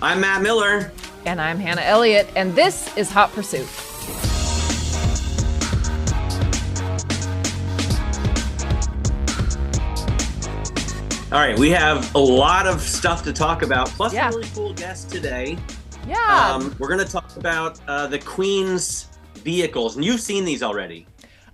I'm Matt Miller. And I'm Hannah Elliott, and this is Hot Pursuit. All right, we have a lot of stuff to talk about, plus Yeah. a really cool guest today. Yeah. We're going to talk about the Queen's vehicles, and you've seen these already.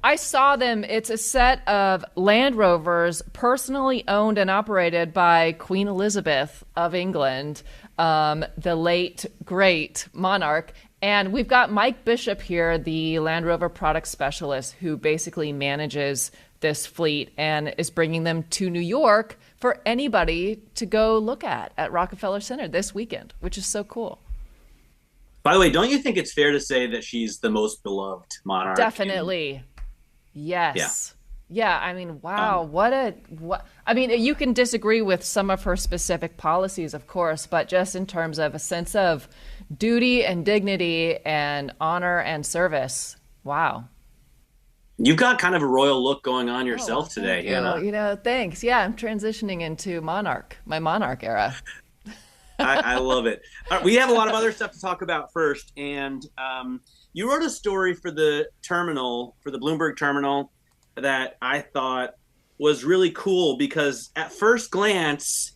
I saw them. It's a set of Land Rovers personally owned and operated by Queen Elizabeth of England, the late, great monarch. And we've got Mike Bishop here, the Land Rover product specialist, who basically manages this fleet and is bringing them to New York for anybody to go look at Rockefeller Center this weekend, which is so cool. By the way, don't you think it's fair to say that she's the most beloved monarch? Definitely. Yes. Yeah. I mean, wow. I mean, you can disagree with some of her specific policies, of course, but just in terms of a sense of duty and dignity and honor and service. Wow. You've got kind of a royal look going on yourself today, Hannah. Thanks. Yeah, I'm transitioning into my monarch era. I love it. We have a lot of other stuff to talk about first. And you wrote a story for the terminal, for the Bloomberg terminal, that I thought was really cool because at first glance,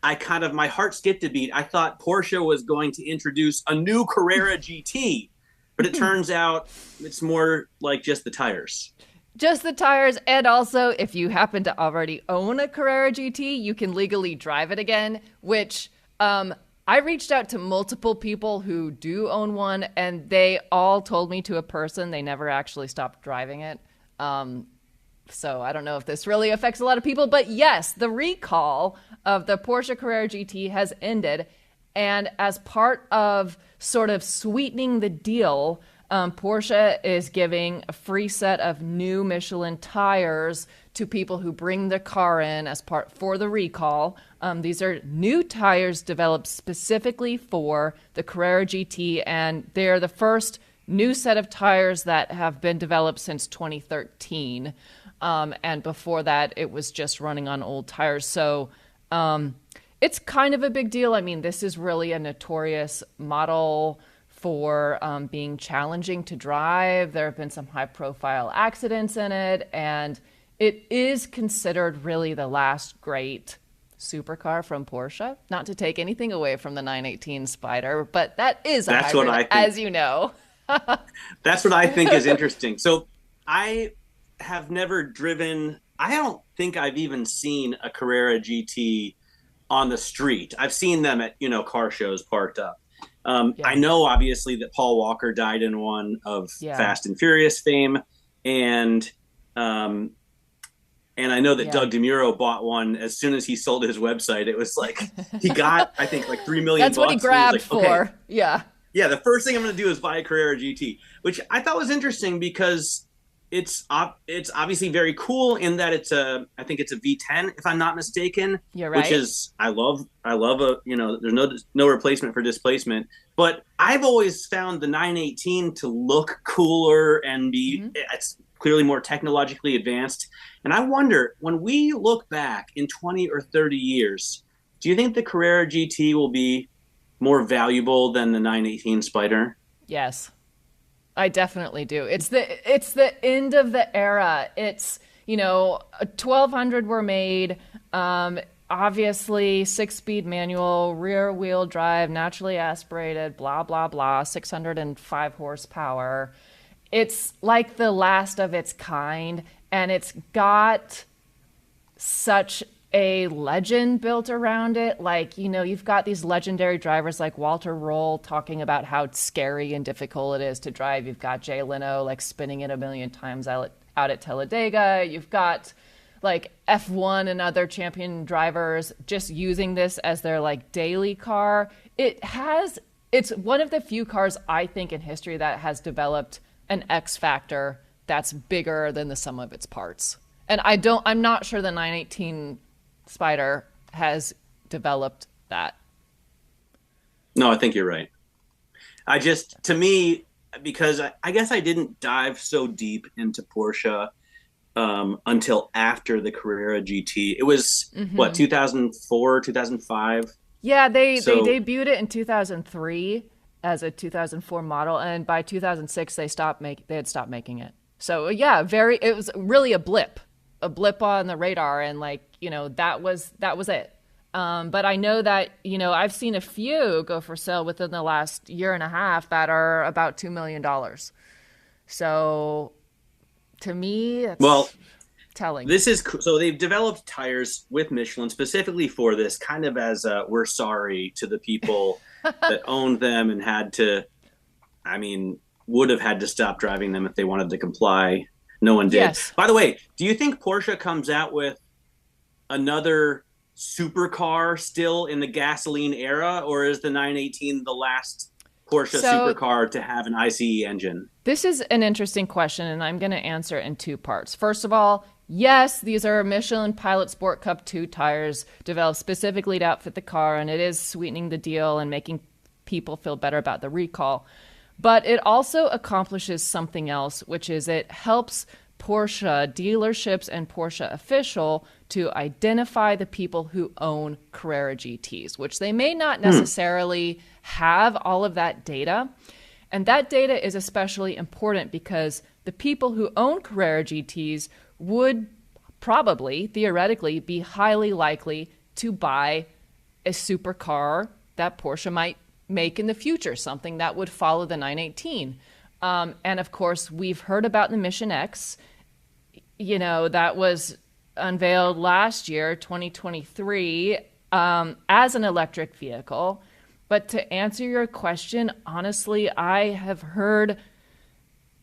my heart skipped a beat. I thought Porsche was going to introduce a new Carrera GT, but it turns out it's more like just the tires. Just the tires, and also if you happen to already own a Carrera GT, you can legally drive it again, which I reached out to multiple people who do own one, and they all told me to a person they never actually stopped driving it. So I don't know if this really affects a lot of people, but yes, the recall of the Porsche Carrera GT has ended. And as part of sort of sweetening the deal, Porsche is giving a free set of new Michelin tires to people who bring their car in as part for the recall. These are new tires developed specifically for the Carrera GT, and they're the first new set of tires that have been developed since 2013. And before that, it was just running on old tires. So it's kind of a big deal. I mean, this is really a notorious model for being challenging to drive. There have been some high-profile accidents in it, and it is considered really the last great supercar from Porsche. Not to take anything away from the 918 Spider, but that is a hybrid, as you know. That's what I think is interesting. So I have never driven, I don't think I've even seen a Carrera GT on the street. I've seen them at, car shows parked up. I know obviously that Paul Walker died in one of Fast and Furious fame. And I know that Doug DeMuro bought one as soon as he sold his website. It was like, he got, I think, like $3 million. That's what he grabbed for. Okay. Yeah. Yeah. The first thing I'm going to do is buy a Carrera GT, which I thought was interesting because it's obviously very cool in that I think it's a V10, if I'm not mistaken. You're right. Which is, I love there's no replacement for displacement. But I've always found the 918 to look cooler and it's clearly more technologically advanced. And I wonder, when we look back in 20 or 30 years, do you think the Carrera GT will be more valuable than the 918 Spider? Yes. I definitely do. It's the end of the era. It's, 1,200 were made. Obviously, 6-speed manual, rear wheel drive, naturally aspirated, blah, blah, blah, 605 horsepower. It's like the last of its kind, and it's got such a legend built around it. Like, you've got these legendary drivers like Walter Roll talking about how scary and difficult it is to drive. You've got Jay Leno like spinning it a million times out at Talladega. You've got like F1 and other champion drivers just using this as their like daily car. It's one of the few cars I think in history that has developed an X factor that's bigger than the sum of its parts. And I'm not sure the 918 Spider has developed that. No, I think you're right. To me, because I guess I didn't dive so deep into Porsche until after the Carrera GT. It was, 2004, 2005? Yeah, they So, debuted it in 2003 as a 2004 model, and by 2006 they had stopped making it. So yeah, it was really a blip on the radar, and like, that was it. But I know that, I've seen a few go for sale within the last year and a half that are about $2 million. So to me, it's well, telling. so they've developed tires with Michelin specifically for this, kind of as we're sorry to the people that owned them and would have had to stop driving them if they wanted to comply. No one did. Yes. By the way, do you think Porsche comes out with another supercar still in the gasoline era, or is the 918 the last Porsche supercar to have an ICE engine? This is an interesting question, and I'm going to answer it in two parts. First of all, yes, these are Michelin Pilot Sport Cup 2 tires developed specifically to outfit the car, and it is sweetening the deal and making people feel better about the recall. But it also accomplishes something else, which is it helps Porsche dealerships and Porsche official to identify the people who own Carrera GTs, which they may not necessarily have all of that data. And that data is especially important because the people who own Carrera GTs would probably, theoretically, be highly likely to buy a supercar that Porsche might make in the future, something that would follow the 918. And of course, we've heard about the Mission X, that was unveiled last year, 2023, as an electric vehicle. But to answer your question, honestly, I have heard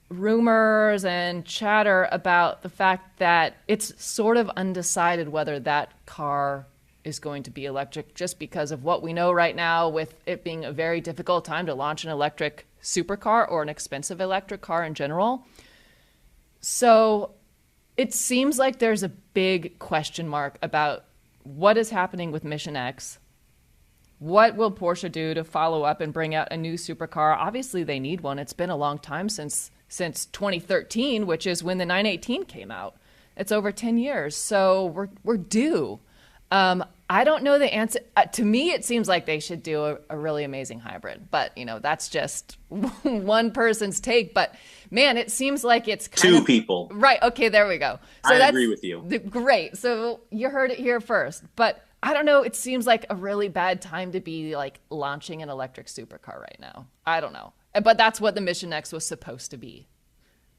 rumors and chatter about the fact that it's sort of undecided whether that car is going to be electric, just because of what we know right now, with it being a very difficult time to launch an electric supercar or an expensive electric car in general. So it seems like there's a big question mark about what is happening with Mission X. What will Porsche do to follow up and bring out a new supercar? Obviously, they need one. It's been a long time since 2013, which is when the 918 came out. It's over 10 years, so we're due. I don't know the answer. To me, it seems like they should do a really amazing hybrid, but that's just one person's take. But man, it seems like it's two people. Right. Okay. There we go. So I agree with you. Great. So you heard it here first, but I don't know. It seems like a really bad time to be like launching an electric supercar right now. I don't know, but that's what the Mission X was supposed to be.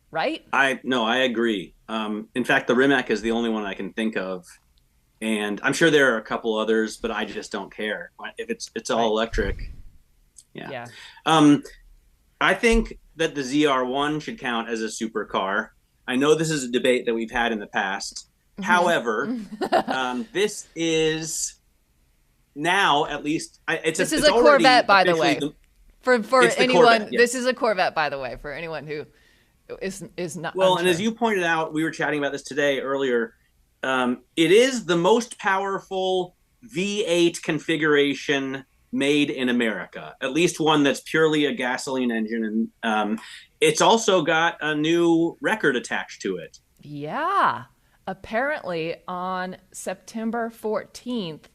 Right. I agree. In fact, the Rimac is the only one I can think of. And I'm sure there are a couple others, but I just don't care if it's all electric. Yeah. I think that the ZR1 should count as a supercar. I know this is a debate that we've had in the past. Mm-hmm. However, this is now at least this is a Corvette, by the way. For anyone, Corvette, yes. This is a Corvette, by the way, for anyone who is not. Well, and as you pointed out, we were chatting about this today earlier. It is the most powerful V8 configuration made in America, at least one that's purely a gasoline engine. And it's also got a new record attached to it. Yeah. Apparently, on September 14th,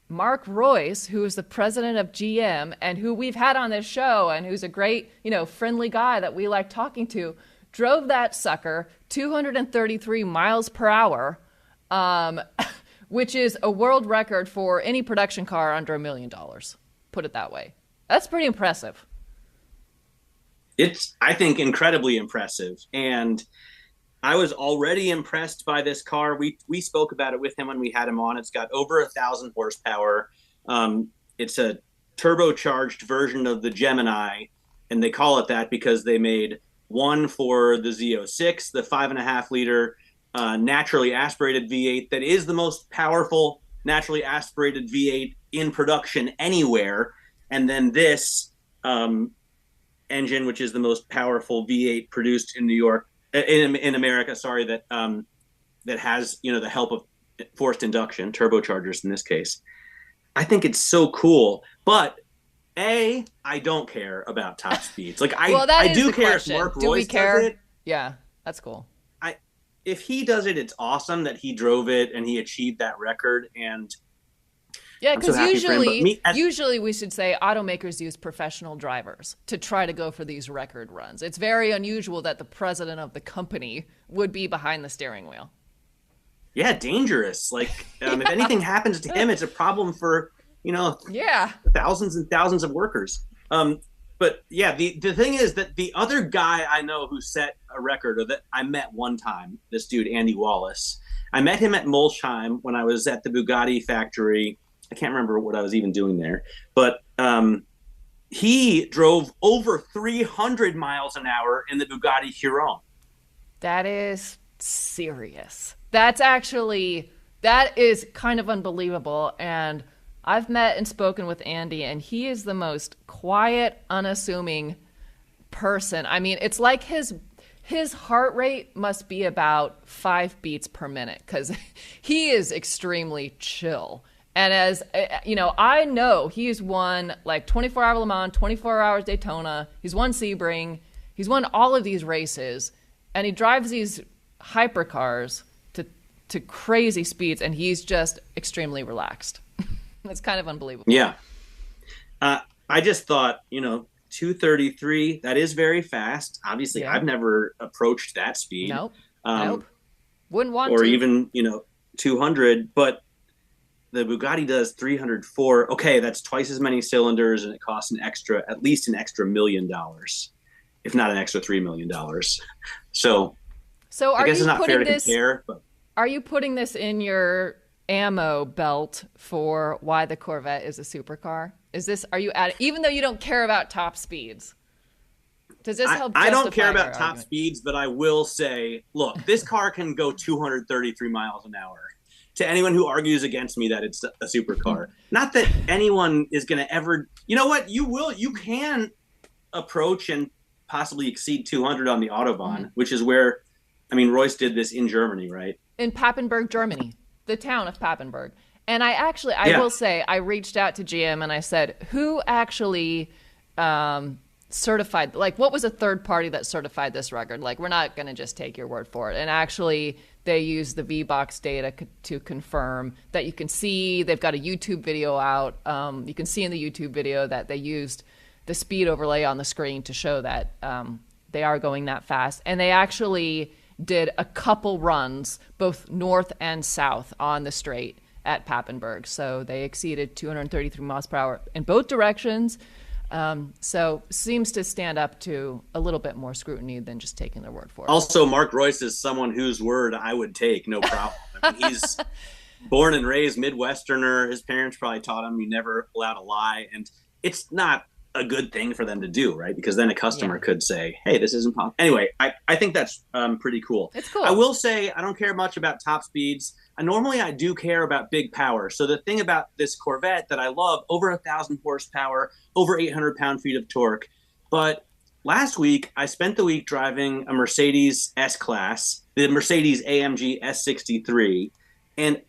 Mark Royce, who is the president of GM and who we've had on this show and who's a great, friendly guy that we like talking to, drove that sucker 233 miles per hour. Which is a world record for any production car under $1 million. Put it that way. That's pretty impressive. It's, I think, incredibly impressive. And I was already impressed by this car. We spoke about it with him when we had him on. It's got over 1,000 horsepower. It's a turbocharged version of the Gemini, and they call it that because they made one for the Z06, the 5.5 liter naturally aspirated V8 that is the most powerful naturally aspirated V8 in production anywhere, and then this engine, which is the most powerful V8 produced in New York, in America. Sorry, that has the help of forced induction turbochargers in this case. I think it's so cool, but I don't care about top speeds. Like I do care if Mark Royce does it. Yeah, that's cool. If he does it, it's awesome that he drove it and he achieved that record. And Yeah, I'm so because happy for him. But usually we should say automakers use professional drivers to try to go for these record runs. It's very unusual that the president of the company would be behind the steering wheel. Yeah, dangerous. Like, if anything happens to him, it's a problem for, thousands and thousands of workers. But yeah, the thing is that the other guy I know who set a record, or that I met one time, this dude, Andy Wallace, I met him at Molsheim when I was at the Bugatti factory. I can't remember what I was even doing there, but he drove over 300 miles an hour in the Bugatti Chiron. That is serious. That is kind of unbelievable. And I've met and spoken with Andy, and he is the most quiet, unassuming person. I mean, it's like his heart rate must be about 5 beats per minute, because he is extremely chill. And as I know he's won like 24-hour Le Mans, 24 hours Daytona. He's won Sebring. He's won all of these races, and he drives these hypercars to crazy speeds, and he's just extremely relaxed. It's kind of unbelievable. Yeah. I just thought, 233, that is very fast. Obviously, yeah. I've never approached that speed. Nope. Wouldn't want to. Or even, 200, but the Bugatti does 304. Okay, that's twice as many cylinders, and it costs at least an extra $1 million, if not an extra $3 million. So I guess it's not fair to compare, but are you putting this in your ammo belt for why the Corvette is a supercar? Are you adding, even though you don't care about top speeds? Does this help? I don't care about top speeds, but I will say, look, this car can go 233 miles an hour. To anyone who argues against me that it's a supercar, not that anyone is going to ever. You know what? You can approach and possibly exceed 200 on the Autobahn, which is where, Royce did this in Germany, right? In Papenburg, Germany, the town of Papenburg. And I will say, I reached out to GM and I said, who actually certified, like, what was a third party that certified this record? Like, we're not going to just take your word for it. And actually, they use the V-Box data to confirm that. You can see they've got a YouTube video out. You can see in the YouTube video that they used the speed overlay on the screen to show that they are going that fast. And they actually did a couple runs, both north and south on the straight at Papenburg. So they exceeded 233 miles per hour in both directions. So seems to stand up to a little bit more scrutiny than just taking their word for it. Also, Mark Royce is someone whose word I would take, no problem. He's born and raised Midwesterner. His parents probably taught him you never allowed to lie. And it's not a good thing for them to do, right? Because then a customer could say, hey, this isn't possible. Anyway, I think that's pretty cool. It's cool. I will say I don't care much about top speeds. Normally I do care about big power. So the thing about this Corvette that I love, over 1,000 horsepower, over 800 pound-feet of torque. But last week, I spent the week driving a Mercedes S-Class, the Mercedes AMG S63, and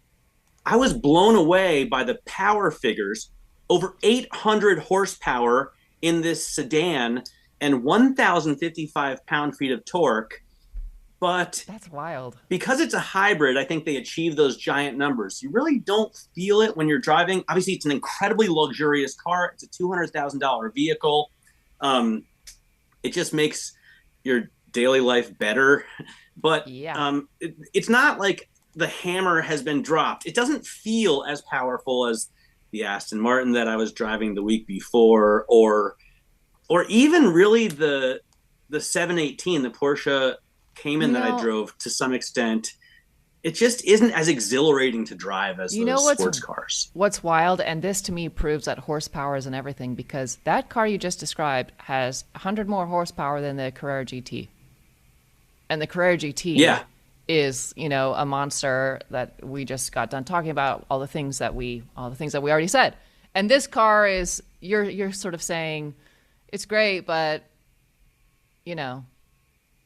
I was blown away by the power figures. Over 800 horsepower in this sedan and 1,055 pound-feet of torque. But that's wild. Because it's a hybrid, I think they achieve those giant numbers. You really don't feel it when you're driving. Obviously, it's an incredibly luxurious car. It's a $200,000 vehicle. It just makes your daily life better. But it's not like the hammer has been dropped. It doesn't feel as powerful as the Aston Martin that I was driving the week before, or even really the 718, the Porsche Cayman that I drove to some extent. It just isn't as exhilarating to drive as those sports cars. What's wild, and this to me proves that horsepower isn't everything, because that car you just described has 100 more horsepower than the Carrera GT. And the Carrera GT is, a monster that we just got done talking about, all the things that we already said. And this car is, you're sort of saying it's great, but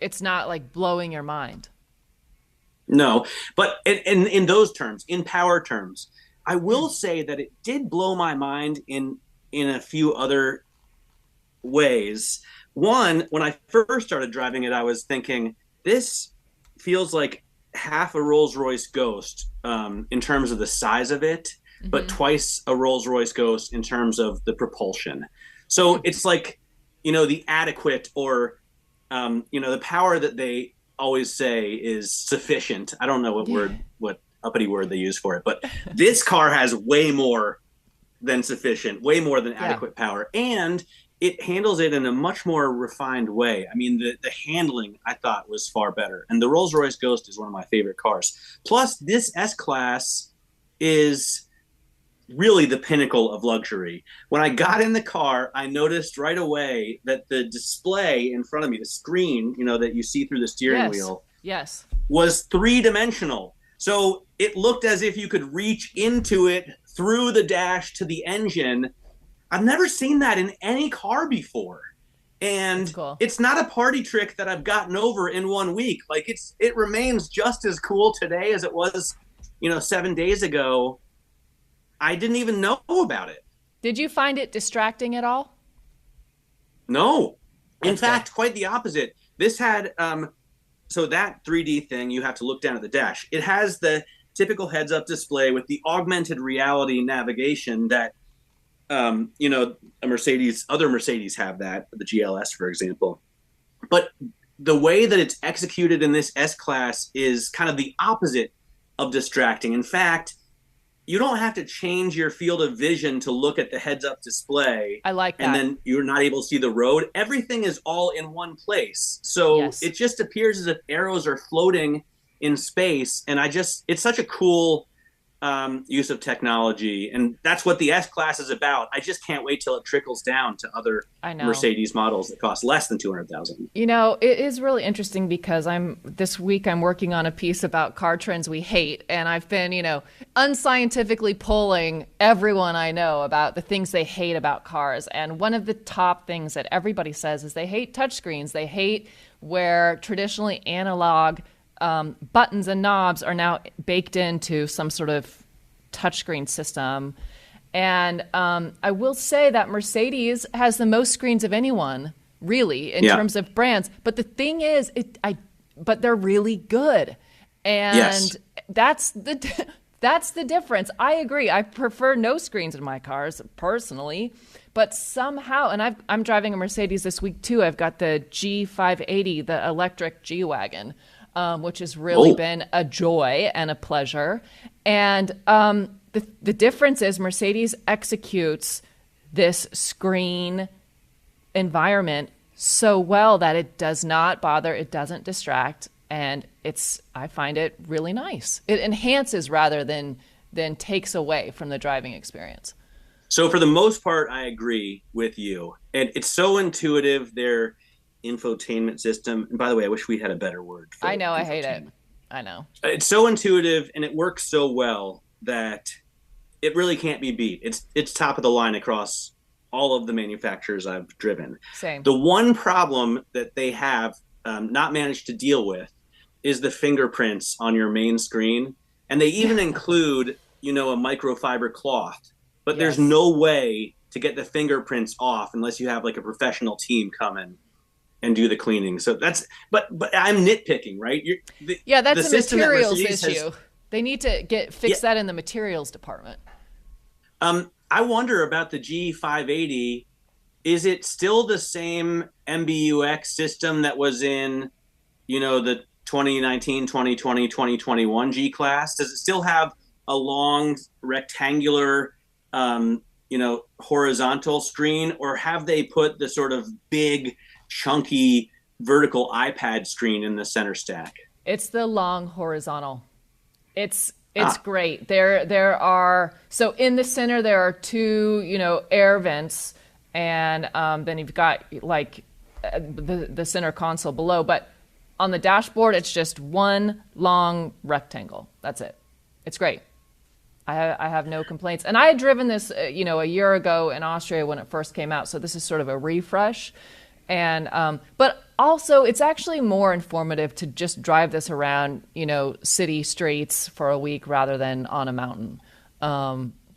it's not like blowing your mind. No, but in those terms, in power terms, I will say that it did blow my mind in a few other ways. One, when I first started driving it, I was thinking, this feels like half a Rolls-Royce Ghost in terms of the size of it. but twice a Rolls-Royce Ghost in terms of the propulsion. So it's like, the adequate or, the power that they always say is sufficient. I don't know what uppity word they use for it, but this car has way more than sufficient, way more than adequate power. And it handles it in a much more refined way. I mean, the handling I thought was far better. And the Rolls-Royce Ghost is one of my favorite cars. Plus, this S-Class is really the pinnacle of luxury. When I got in the car, I noticed right away that the display in front of me, the screen, that you see through the steering wheel, was three-dimensional. So it looked as if you could reach into it through the dash to the engine. I've never seen that in any car before. And it's not a party trick that I've gotten over in 1 week. Like it remains just as cool today as it was, 7 days ago. I didn't even know about it. Did you find it distracting at all? No. In fact, quite the opposite. This had, so that 3D thing, you have to look down at the dash. It has the typical heads-up display with the augmented reality navigation that, other Mercedes have that, the GLS, for example. But the way that it's executed in this S-Class is kind of the opposite of distracting. In fact, you don't have to change your field of vision to look at the heads-up display. I like that. And then you're not able to see the road. Everything is all in one place. So it just appears as if arrows are floating in space. And it's such a cool use of technology. And that's what the S-Class is about. I just can't wait till it trickles down to other Mercedes models that cost less than $200,000. It is really interesting because this week I'm working on a piece about car trends we hate. And I've been, unscientifically polling everyone I know about the things they hate about cars. And one of the top things that everybody says is they hate touchscreens. They hate where traditionally analog buttons and knobs are now baked into some sort of touchscreen system. And I will say that Mercedes has the most screens of anyone, really, in terms of brands. But the thing is, but they're really good. And that's the difference. I agree. I prefer no screens in my cars, personally. But somehow, and I'm driving a Mercedes this week, too. I've got the G580, the electric G-Wagon, which has really been a joy and a pleasure. And the difference is Mercedes executes this screen environment so well that it does not bother, it doesn't distract, and I find it really nice. It enhances rather than takes away from the driving experience. So for the most part, I agree with you. And it's so intuitive, their infotainment system. And by the way, I wish we had a better word for I know, I hate it. I know. It's so intuitive and it works so well that it really can't be beat. It's top of the line across all of the manufacturers I've driven. Same. The one problem that they have not managed to deal with is the fingerprints on your main screen. And they even include, a microfiber cloth. But there's no way to get the fingerprints off unless you have like a professional team come in and do the cleaning. So but I'm nitpicking, right? That's a materials issue. They need to fix that in the materials department. I wonder about the G580. Is it still the same MBUX system that was in, the 2019, 2020, 2021 G-Class? Does it still have a long rectangular, horizontal screen, or have they put the sort of big, chunky vertical iPad screen in the center stack? It's the long horizontal. It's great. There are, so in the center there are two, air vents, and then you've got like the center console below, but on the dashboard it's just one long rectangle. That's it. It's great. I have no complaints. And I had driven this, a year ago in Austria when it first came out, so this is sort of a refresh. And but also, it's actually more informative to just drive this around, city streets for a week rather than on a mountain.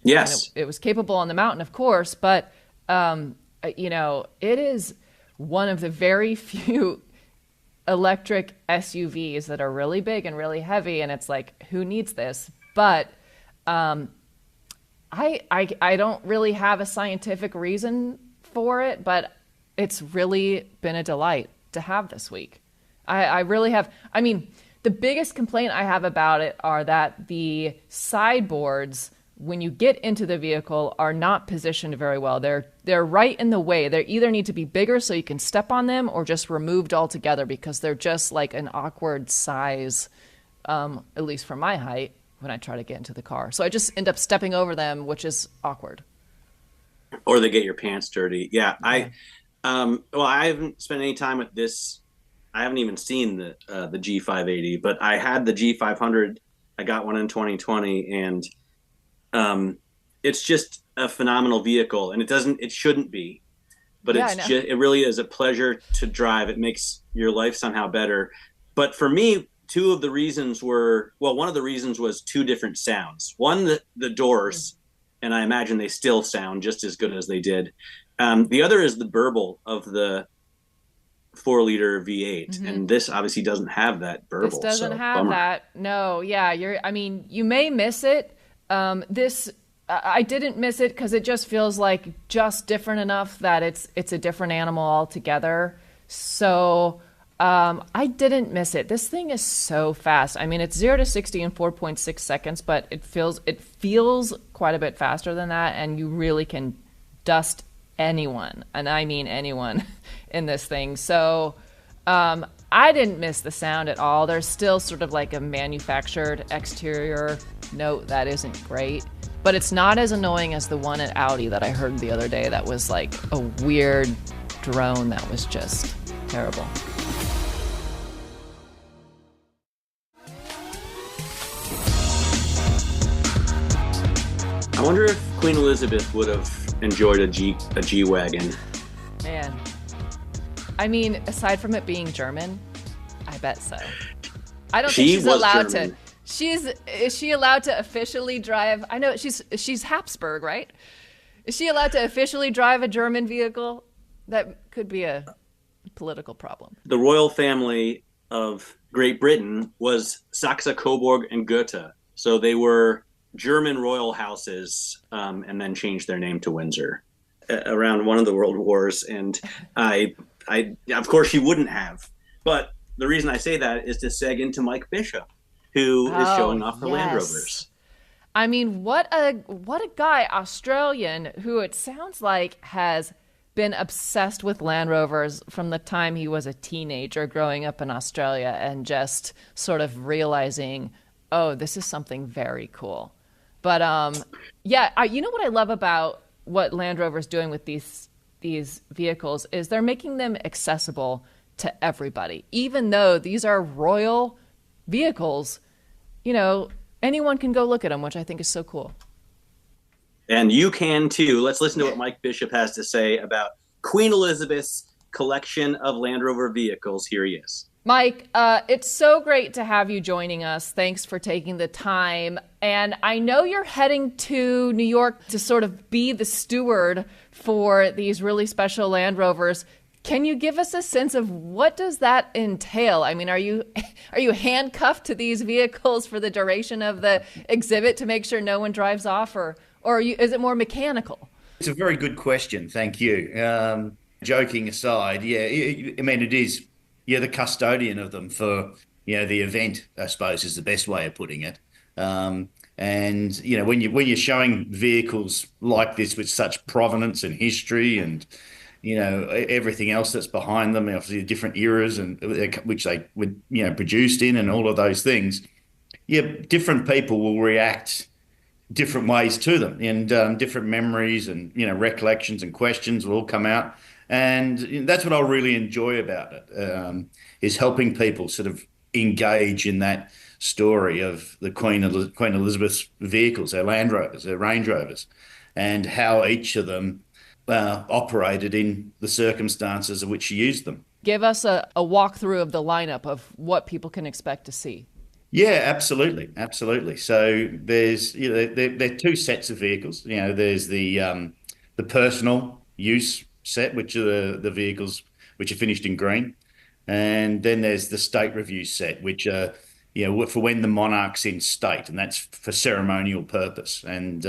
Yes, it was capable on the mountain, of course, but it is one of the very few electric SUVs that are really big and really heavy, and it's like, who needs this? But I don't really have a scientific reason for it, but it's really been a delight to have this week. I really have. I mean, the biggest complaint I have about it are that the sideboards, when you get into the vehicle, are not positioned very well. They're right in the way. They either need to be bigger so you can step on them, or just removed altogether because they're just like an awkward size, at least for my height, when I try to get into the car. So I just end up stepping over them, which is awkward. Or they get your pants dirty. Yeah, well, I haven't spent any time with this. I haven't even seen the G580, but I had the G500. I got one in 2020, and it's just a phenomenal vehicle. And it shouldn't be, but it really is a pleasure to drive. It makes your life somehow better. But for me, one of the reasons was two different sounds. One, the doors, and I imagine they still sound just as good as they did. The other is the burble of the 4-liter V8, and this obviously doesn't have that burble. This doesn't have that. No, yeah, you may miss it. I didn't miss it because it just feels like just different enough that it's a different animal altogether. So I didn't miss it. This thing is so fast. I mean, it's 0 to 60 in 4.6 seconds, but it feels quite a bit faster than that, and you really can dust anyone, and I mean anyone, in this thing. So I didn't miss the sound at all. There's still sort of like a manufactured exterior note that isn't great, but it's not as annoying as the one at Audi that I heard the other day that was like a weird drone that was just terrible. I wonder if Queen Elizabeth would have enjoyed a G-Wagon. Man. I mean, aside from it being German, I bet so. I don't think she's allowed German. Is she allowed to officially drive? I know she's Habsburg, right? Is she allowed to officially drive a German vehicle? That could be a political problem. The royal family of Great Britain was Saxe, Coburg, and Gotha. So they were German royal houses, and then changed their name to Windsor around one of the world wars. And I of course she wouldn't have, but the reason I say that is to seg into Mike Bishop, who is showing off her Land Rovers. I mean, what a guy, Australian, who it sounds like has been obsessed with Land Rovers from the time he was a teenager growing up in Australia, and just sort of realizing, oh, this is something very cool. But you know what I love about what Land Rover's doing with these vehicles is they're making them accessible to everybody. Even though these are royal vehicles, you know, anyone can go look at them, which I think is so cool. And you can too. Let's listen to what Mike Bishop has to say about Queen Elizabeth's collection of Land Rover vehicles. Here he is. Mike, it's so great to have you joining us. Thanks for taking the time. And I know you're heading to New York to sort of be the steward for these really special Land Rovers. Can you give us a sense of what does that entail? I mean, are you handcuffed to these vehicles for the duration of the exhibit to make sure no one drives off, or is it more mechanical? It's a very good question. Thank you. Joking aside, I mean, it is. You're the custodian of them for, the event, I suppose, is the best way of putting it. And when you're showing vehicles like this with such provenance and history and everything else that's behind them, obviously different eras and which they were produced in, and all of those things, different people will react different ways to them, and different memories and recollections and questions will all come out. And that's what I really enjoy about it, is helping people sort of engage in that story of the Queen Elizabeth's vehicles, her Land Rovers, her Range Rovers, and how each of them operated in the circumstances in which she used them. Give us a walkthrough of the lineup of what people can expect to see. Yeah, absolutely. So there's there are two sets of vehicles. There's the personal use set, which are the vehicles which are finished in green, and then there's the state review set, which are for when the monarch's in state, and that's for ceremonial purpose. And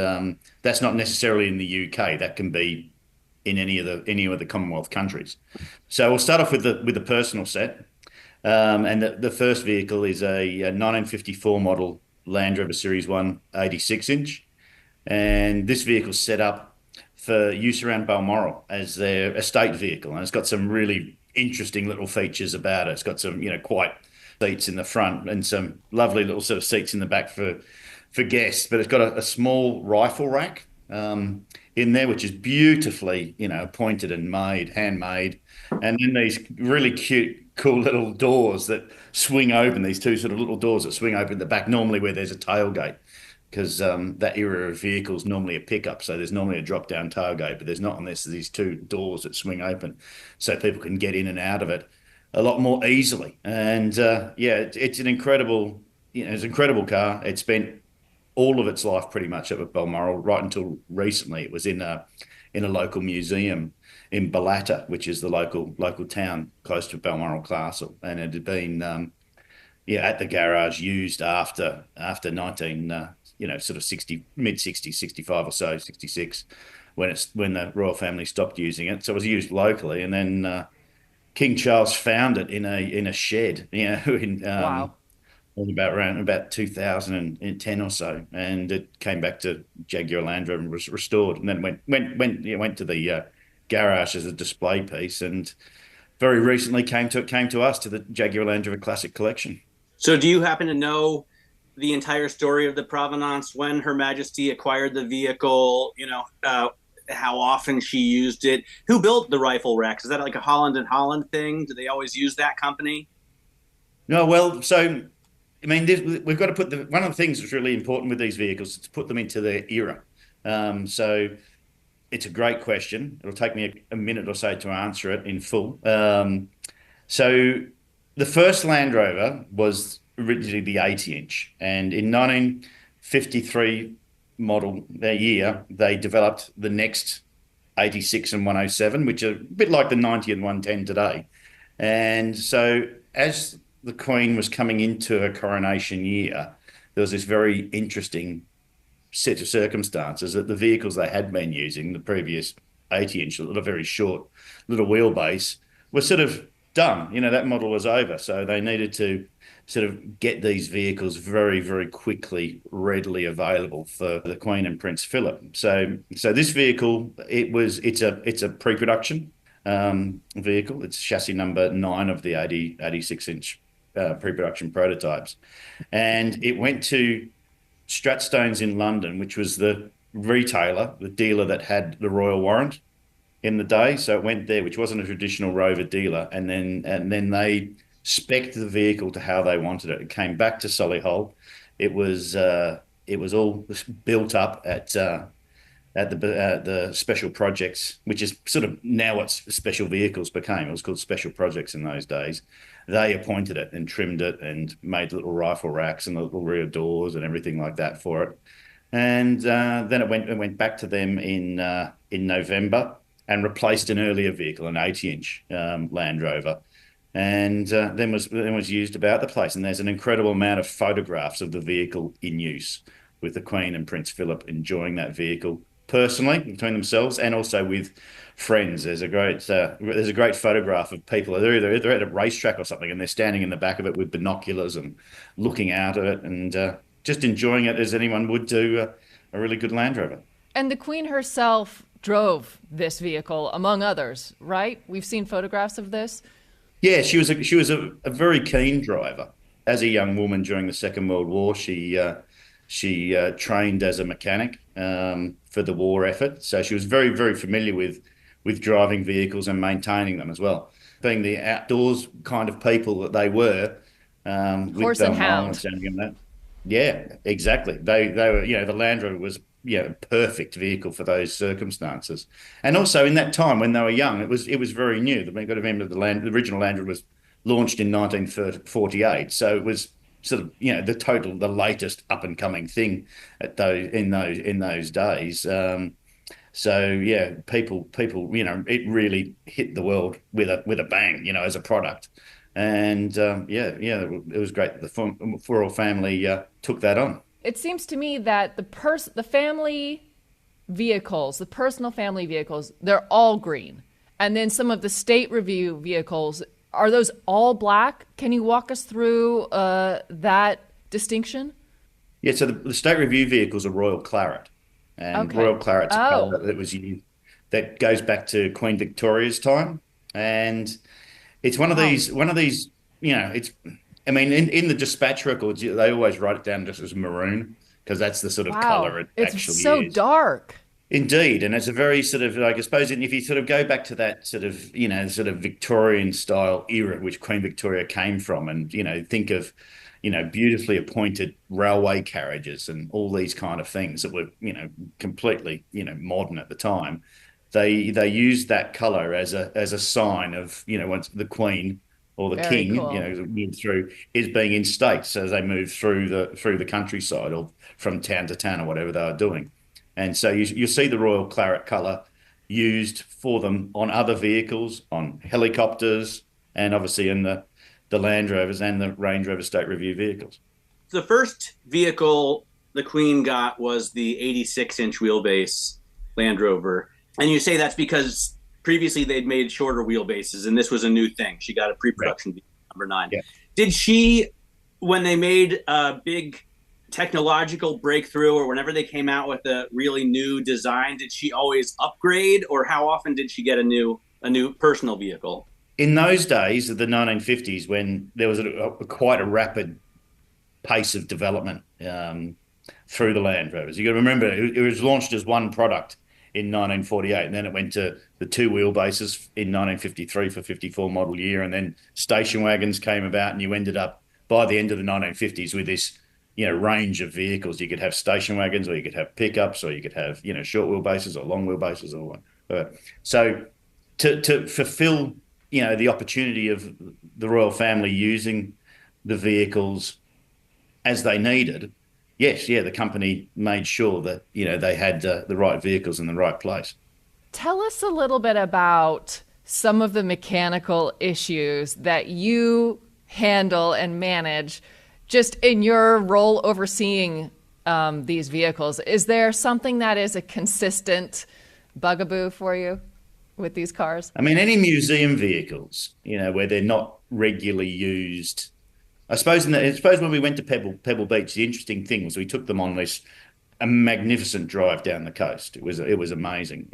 that's not necessarily in the UK. That can be in any of the Commonwealth countries. So we'll start off with the personal set. And the first vehicle is a 1954 model Land Rover Series 1 86-inch. And this vehicle's set up for use around Balmoral as their estate vehicle. And it's got some really interesting little features about it. It's got some, quite seats in the front and some lovely little sort of seats in the back for guests. But it's got a small rifle rack in there, which is beautifully, pointed and handmade. And then these really cute, cool little doors that swing open, these two sort of little doors that swing open at the back, normally where there's a tailgate, because that era of vehicles normally a pickup. So there's normally a drop-down tailgate, but there's not unless there's these two doors that swing open so people can get in and out of it a lot more easily. And it's an incredible, it's an incredible car. It spent all of its life pretty much up at Balmoral, right until recently. It was in a local museum in Ballatta, which is the local town close to Balmoral Castle, and it had been at the garage used after 19 sort of 60 mid 60s, 65 or so, 66, when the royal family stopped using it. So it was used locally, and then King Charles found it in a shed, Wow. around about 2010 or so, and it came back to Jaguar Land Rover and was restored, and then went to the garage as a display piece, and very recently came to us, to the Jaguar Land Rover Classic Collection. So do you happen to know the entire story of the provenance, when Her Majesty acquired the vehicle, how often she used it, who built the rifle racks? Is that like a Holland and Holland thing? Do they always use that company? No, well, so I mean, we've got to put one of the things that's really important with these vehicles is to put them into their era. So it's a great question. It'll take me a minute or so to answer it in full. So the first Land Rover was originally the 80-inch, and in 1953 model that year, they developed the next 86 and 107, which are a bit like the 90 and 110 today. And so as the Queen was coming into her coronation year, there was this very interesting set of circumstances that the vehicles they had been using, the previous 80-inch, a very short little wheelbase, were sort of done. That model was over. So they needed to sort of get these vehicles very, very quickly, readily available for the Queen and Prince Philip. So this vehicle, it's a pre-production vehicle. It's chassis number 9 of the 86-inch pre-production prototypes, and it went to Stratstone's in London, which was the retailer, the dealer that had the royal warrant in the day. So it went there, which wasn't a traditional Rover dealer, and then they spec'd the vehicle to how they wanted it. It came back to Solihull. It was all built up at the special projects, which is sort of now what special vehicles became. It was called special projects in those days. They appointed it and trimmed it and made little rifle racks and little rear doors and everything like that for it. And then it went back to them in November and replaced an earlier vehicle, an 80-inch Land Rover, and then was used about the place. And there's an incredible amount of photographs of the vehicle in use, with the Queen and Prince Philip enjoying that vehicle personally between themselves and also with friends. There's a great photograph of people. They're at a racetrack or something, and they're standing in the back of it with binoculars and looking out at it and just enjoying it as anyone would do a really good Land Rover. And the Queen herself drove this vehicle, among others, right? We've seen photographs of this. Yeah, she was a very keen driver. As a young woman during the Second World War, she trained as a mechanic for the war effort. So she was very, very familiar with driving vehicles and maintaining them as well. Being the outdoors kind of people that they were, Horse and hound. Yeah, exactly. They were, the Land Rover was a perfect vehicle for those circumstances. And also in that time when they were young, it was very new. You've got to remember the original Land Rover was launched in 1948, so it was sort of the latest up and coming thing in those days. People, it really hit the world with a bang, as a product. And it was great that the Royal family took that on. It seems to me that the family vehicles, the personal family vehicles, they're all green. And then some of the state review vehicles, are those all black? Can you walk us through that distinction? Yeah, so the state review vehicles are Royal Claret. And Okay. Royal Claret's a Oh, colour that was used, that goes back to Queen Victoria's time. And it's wow. one of these, it's, I mean, in the dispatch records, they always write it down just as maroon because that's the sort of Wow. color it It's actually so is. dark. Indeed. And it's a very sort of, like, I suppose, if you sort of go back to that sort of, sort of Victorian style era, which Queen Victoria came from, and, think of, beautifully appointed railway carriages and all these kind of things that were, completely, modern at the time. They used that color as a sign of, once the Queen or the Very King, cool. moved through, is being in states as they move through the countryside or from town to town or whatever they are doing. And so you see the Royal Claret color used for them on other vehicles, on helicopters, and obviously in the Land Rovers and the Range Rover State Review vehicles. The first vehicle the Queen got was the 86-inch wheelbase Land Rover. And you say that's because previously they'd made shorter wheelbases, and this was a new thing. She got a Right. pre-production vehicle, number 9. Yeah. Did she, when they made a big technological breakthrough or whenever they came out with a really new design, did she always upgrade, or how often did she get a new personal vehicle? In those days of the 1950s, when there was quite a rapid pace of development through the Land Rovers, you got to remember it was launched as one product in 1948, and then it went to the two wheelbases in 1953 for 54 model year, and then station wagons came about, and you ended up by the end of the 1950s with this range of vehicles. You could have station wagons, or you could have pickups, or you could have short wheelbases or long wheelbases, or so to fulfill the opportunity of the royal family using the vehicles as they needed. Yes, the company made sure that they had the right vehicles in the right place. Tell us a little bit about some of the mechanical issues that you handle and manage just in your role overseeing these vehicles. Is there something that is a consistent bugaboo for you with these cars? I mean, any museum vehicles, where they're not regularly used. I suppose when we went to Pebble Beach, the interesting thing was we took them on a magnificent drive down the coast. It was amazing,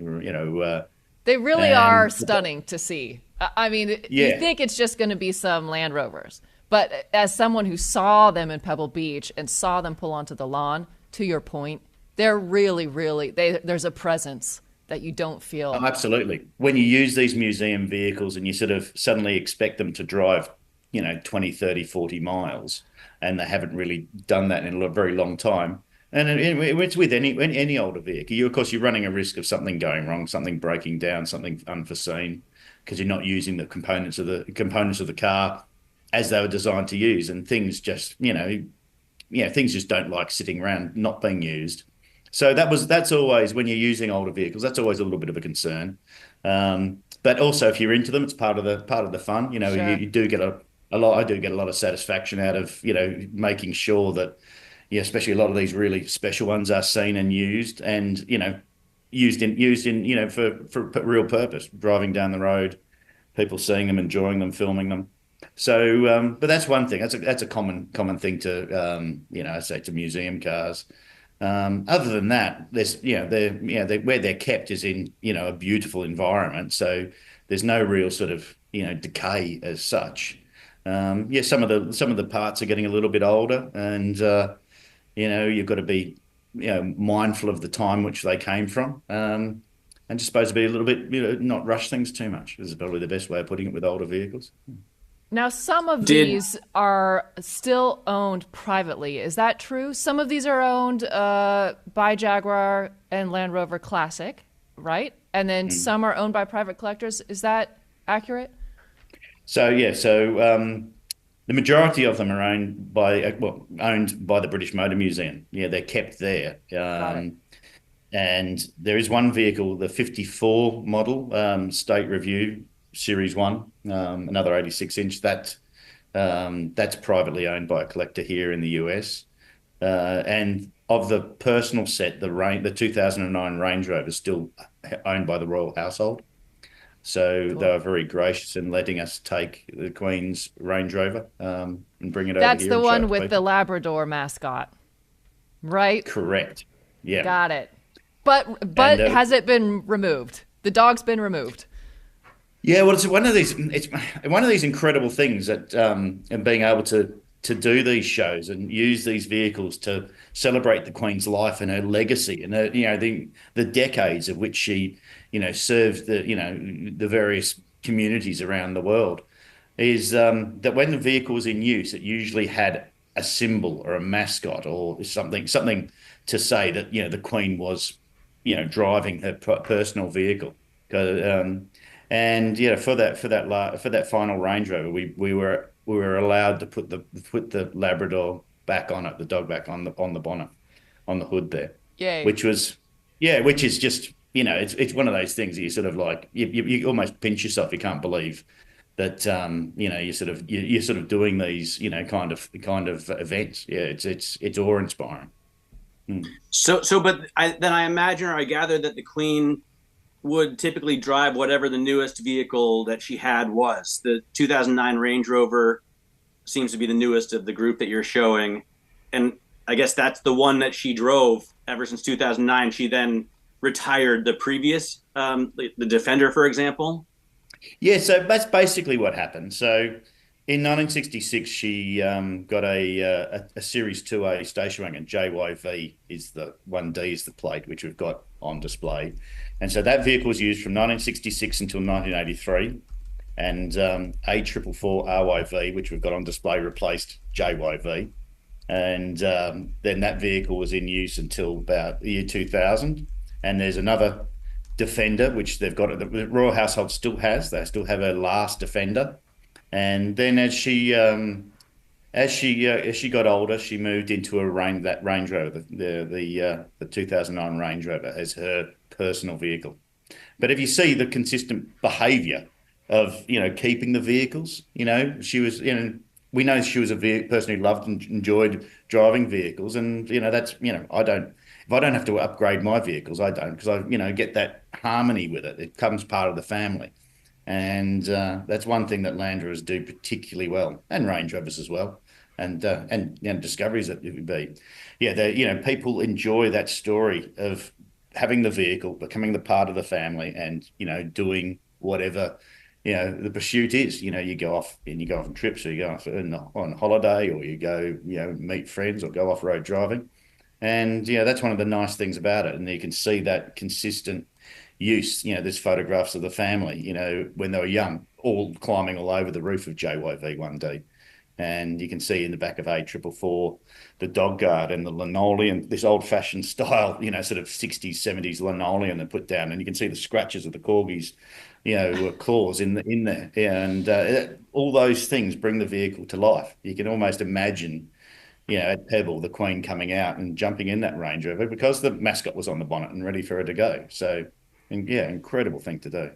They really and are stunning to see. I mean, you yeah. think it's just going to be some Land Rovers. But as someone who saw them in Pebble Beach and saw them pull onto the lawn, to your point, they're really, really, there's a presence that you don't feel. Oh, absolutely. When you use these museum vehicles and you sort of suddenly expect them to drive, 20, 30, 40 miles, and they haven't really done that in a very long time. And it's with any older vehicle. Of course, you're running a risk of something going wrong, something breaking down, something unforeseen, because you're not using the components of the car as they were designed to use, and things just, things just don't like sitting around not being used. So that's always, when you're using older vehicles, that's always a little bit of a concern. But also, if you're into them, it's part of the fun. Sure. You do get a lot. I do get a lot of satisfaction out of making sure that, especially a lot of these really special ones are seen and used, and used in for real purpose, driving down the road, people seeing them, enjoying them, filming them. So, but that's one thing. That's a common thing to I say to museum cars. Other than that, there's they're where they're kept is in a beautiful environment, so there's no real sort of decay as such. Some of the parts are getting a little bit older, and you've got to be mindful of the time which they came from, and just supposed to be a little bit not rush things too much. This is probably the best way of putting it with older vehicles. Now, some of Did these are still owned privately. Is that true? Some of these are owned by Jaguar and Land Rover Classic, right? And then some are owned by private collectors. Is that accurate? So the majority of them are owned by the British Motor Museum. Yeah, they're kept there. Got it. And there is one vehicle, the 54 model, State Review Series 1, another 86-inch, that That's privately owned by a collector here in the US. And of the personal set, the 2009 Range Rover is still owned by the royal household. So Cool. they were very gracious in letting us take the Queen's Range Rover and bring it over That's here the and show it one to with the people. Labrador mascot, right? Correct. Yeah. Got it. But And has it been removed? The dog's been removed. yeah, well, it's one of these incredible things that and being able to do these shows and use these vehicles to celebrate the Queen's life and her legacy and her, the decades of which she served the various communities around the world is that when the vehicle was in use, it usually had a symbol or a mascot or something to say that the Queen was driving her personal vehicle. Um, and for that final Range Rover, we were allowed to put the Labrador back on it, the dog back on the bonnet, on the hood there, Yay. which is just it's one of those things that you sort of like you almost pinch yourself. You can't believe that you're sort of doing these kind of events. Yeah, it's awe inspiring. But I imagine or I gather that the Queen would typically drive whatever the newest vehicle that she had was. The 2009 Range Rover seems to be the newest of the group that you're showing. And I guess that's the one that she drove ever since 2009. She then retired the previous, the Defender, for example. Yeah, so that's basically what happened. So in 1966, she got a Series 2A station wagon. JYV is the 1D is the plate, which we've got on display. And so that vehicle was used from 1966 until 1983. And A444 RYV, which we've got on display, replaced JYV. And then that vehicle was in use until about the year 2000. And there's another Defender, which they've got, the royal household still has. They still have her last Defender. And then as she got older, she moved into that Range Rover, the 2009 Range Rover, as her personal vehicle. But if you see the consistent behaviour of keeping the vehicles, she was we know she was a person who loved and enjoyed driving vehicles, and that's I don't. If I don't have to upgrade my vehicles, I don't, because I get that harmony with it. It comes part of the family. And that's one thing that Land Rovers do particularly well, and Range Rovers as well, and Discoveries that it would be. Yeah, people enjoy that story of having the vehicle, becoming the part of the family, and doing whatever the pursuit is. You go off on trips, or you go off on holiday, or you go meet friends, or go off road driving, and that's one of the nice things about it. And you can see that consistent use. There's photographs of the family, when they were young, all climbing all over the roof of JYV 1D. And you can see in the back of A444 the dog guard and the linoleum, this old-fashioned style, sort of 60s, 70s linoleum they put down. And you can see the scratches of the corgis, claws in there. And all those things bring the vehicle to life. You can almost imagine, at Pebble, the Queen coming out and jumping in that Range Rover because the mascot was on the bonnet and ready for her to go. So, incredible thing to do.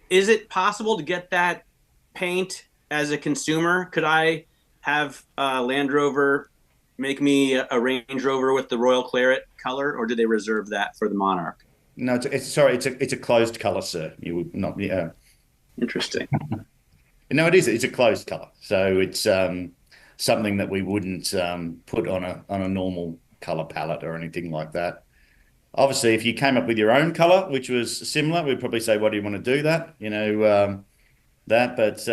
Is it possible to get that paint as a consumer? Could I have Land Rover make me a Range Rover with the Royal Claret color, or do they reserve that for the Monarch? No, it's a closed color, sir. You would not. Yeah. Interesting. No, it is. It's a closed color, so it's something that we wouldn't put on a normal color palette or anything like that. Obviously, if you came up with your own color, which was similar, we'd probably say, "What do you want to do that?" That. But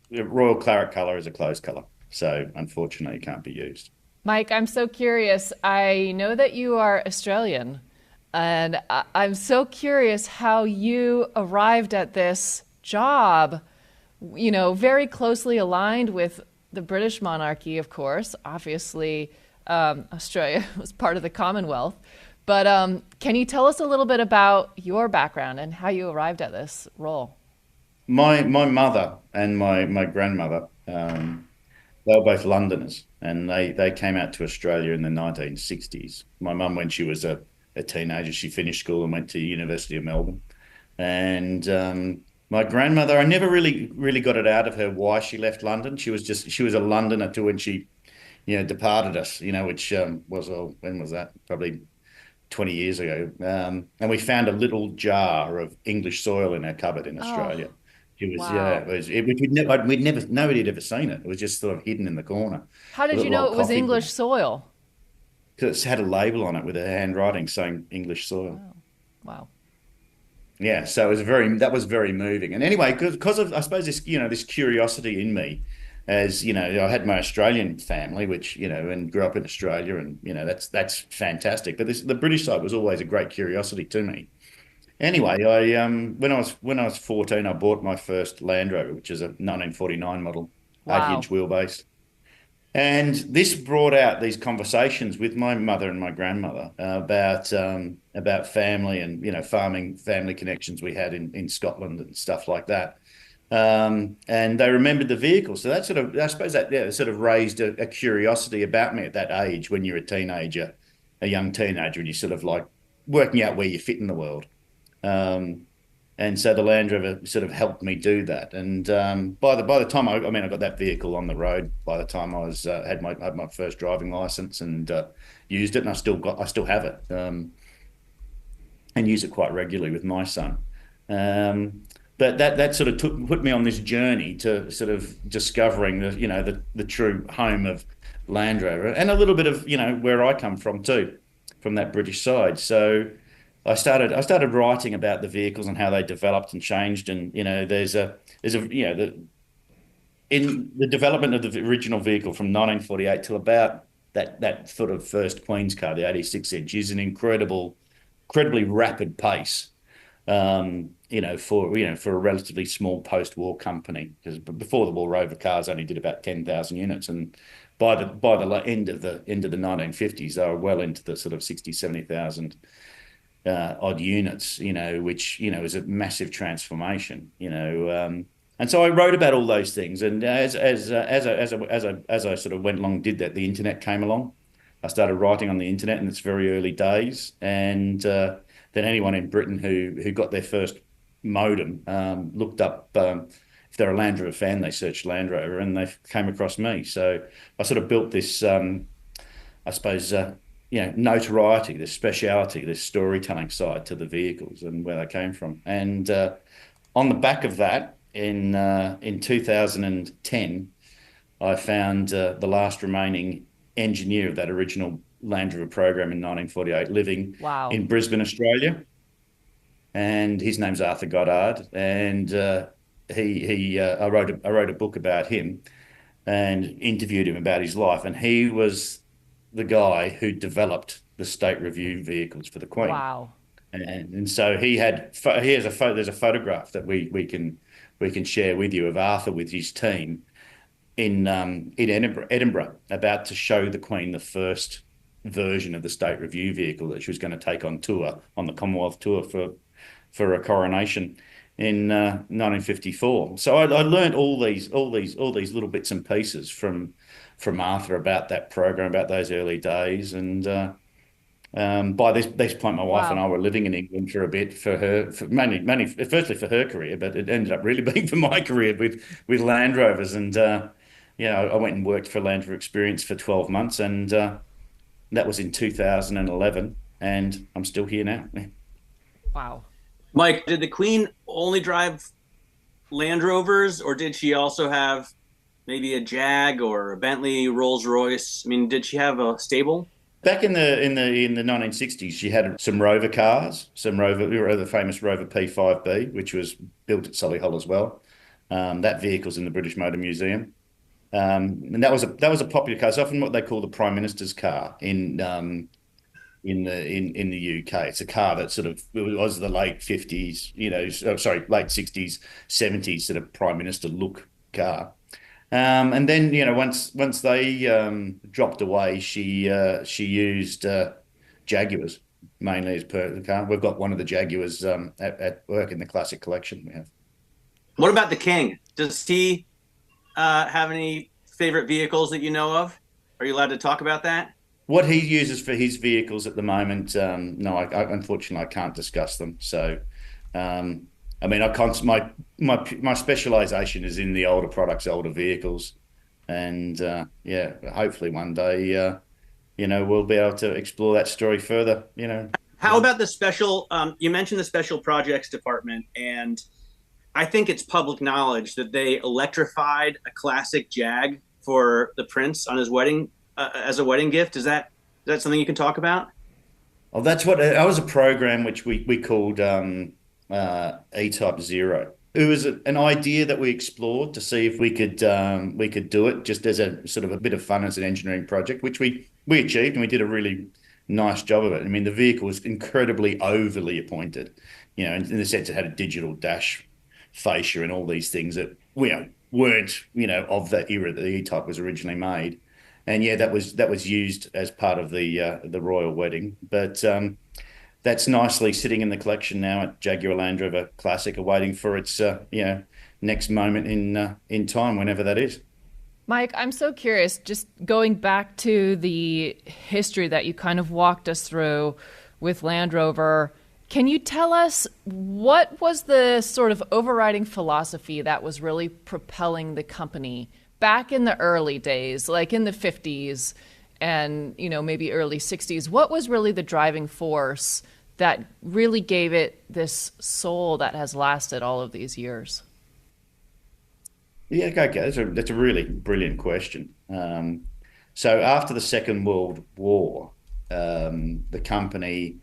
the Royal Claret color is a closed color, so unfortunately, it can't be used. Mike, I'm so curious. I know that you are Australian, and I'm so curious how you arrived at this job. Very closely aligned with the British monarchy, of course. Obviously, Australia was part of the Commonwealth. But can you tell us a little bit about your background and how you arrived at this role? My mother and my grandmother, they were both Londoners, and they came out to Australia in the 1960s. My mum, when she was a teenager, she finished school and went to the University of Melbourne. And My grandmother, I never really got it out of her why she left London. She was a Londoner to when she, departed us, which was, when was that? Probably 20 years ago. And we found a little jar of English soil in our cupboard in Oh, Australia. It was, yeah, wow. nobody had ever seen it. It was just sort of hidden in the corner. How A did you little know old it was coffee. English soil? Because it had a label on it with a handwriting saying English soil. Oh, wow. Yeah, so that was very moving. And anyway, because of, I suppose, this, this curiosity in me, as I had my Australian family, which, and grew up in Australia, and that's fantastic. But the British side was always a great curiosity to me. Anyway, I when I was 14, I bought my first Land Rover, which is a 1949 model, 80-inch Wow. wheelbase. And this brought out these conversations with my mother and my grandmother about family and farming family connections we had in Scotland and stuff like that. And they remembered the vehicle, so that sort of, I suppose, that, yeah, sort of raised a curiosity about me at that age when you're a teenager, a young teenager, and you're sort of like working out where you fit in the world. Um, and so the Land Rover sort of helped me do that. And by the time I got that vehicle on the road by the time I was had my first driving license and used it, and I still have it, and use it quite regularly with my son. But that sort of put me on this journey to sort of discovering the true home of Land Rover, and a little bit of where I come from too, from that British side. So I started writing about the vehicles and how they developed and changed, and there's a in the development of the original vehicle from 1948 till about that sort of first Queen's car, the 86 inch, is an incredibly rapid pace. For a relatively small post-war company, because before the war, Rover cars only did about 10,000 units, and by the end of the 1950s, they were well into the sort of 60, 70,000 odd units, which is a massive transformation, and so I wrote about all those things, and as I sort of went along and did that, the internet came along. I started writing on the internet in its very early days, and then anyone in Britain who got their first modem looked up. If they're a Land Rover fan, they searched Land Rover, and they came across me. So I sort of built this, I suppose, notoriety, this speciality, this storytelling side to the vehicles and where they came from. And on the back of that, in 2010, I found the last remaining engineer of that original Land Rover program in 1948 living Wow. in Brisbane, Australia. And his name's Arthur Goddard. And I wrote a book about him and interviewed him about his life. And he was the guy who developed the state review vehicles for the Queen. Wow. And so there's a photograph that we can share with you of Arthur with his team in Edinburgh, about to show the Queen the first version of the state review vehicle that she was going to take on tour, on the Commonwealth tour for a coronation in 1954. So I learned all these little bits and pieces from Arthur about that program, about those early days, and by this point, my wife and I Wow. were living in England for a bit, mainly firstly for her career, but it ended up really being for my career with Land Rovers. And I went and worked for Land Rover Experience for 12 months, and that was in 2011, and I'm still here now. Wow. Mike, did the Queen only drive Land Rovers, or did she also have maybe a Jag or a Bentley, Rolls Royce? I mean, did she have a stable? Back in the 1960s, she had some Rover cars, the famous Rover P5B, which was built at Solihull as well. That vehicle's in the British Motor Museum, and that was a popular car. It's often what they call the Prime Minister's car in the UK. It's a car that sort of, it was the late 50s, late 60s, 70s sort of Prime Minister look car. And then, once they dropped away, she used Jaguars mainly as per the car. We've got one of the Jaguars at work in the classic collection we have. What about the King? Does he have any favorite vehicles that you know of? Are you allowed to talk about that? What he uses for his vehicles at the moment, no, unfortunately, I can't discuss them. So, I mean, my specialization is in the older products, older vehicles, and yeah, hopefully one day, we'll be able to explore that story further. How about the special? You mentioned the special projects department, and I think it's public knowledge that they electrified a classic Jag for the prince on his wedding as a wedding gift. Is that something you can talk about? Oh, that's what that was a program which we called E-Type Zero. It was an idea that we explored to see if we could do it just as a sort of a bit of fun as an engineering project, which we achieved, and we did a really nice job of it. I mean, the vehicle was incredibly overly appointed, in the sense it had a digital dash fascia and all these things that weren't of that era that the E-Type was originally made. And yeah, that was used as part of the royal wedding. But that's nicely sitting in the collection now at Jaguar Land Rover Classic, awaiting for its next moment in time, whenever that is. Mike, I'm so curious, just going back to the history that you kind of walked us through with Land Rover, can you tell us what was the sort of overriding philosophy that was really propelling the company back in the early days, like in the 50s and, maybe early 60s? What was really the driving force that really gave it this soul that has lasted all of these years? Yeah, okay, that's a really brilliant question. So after the Second World War, the company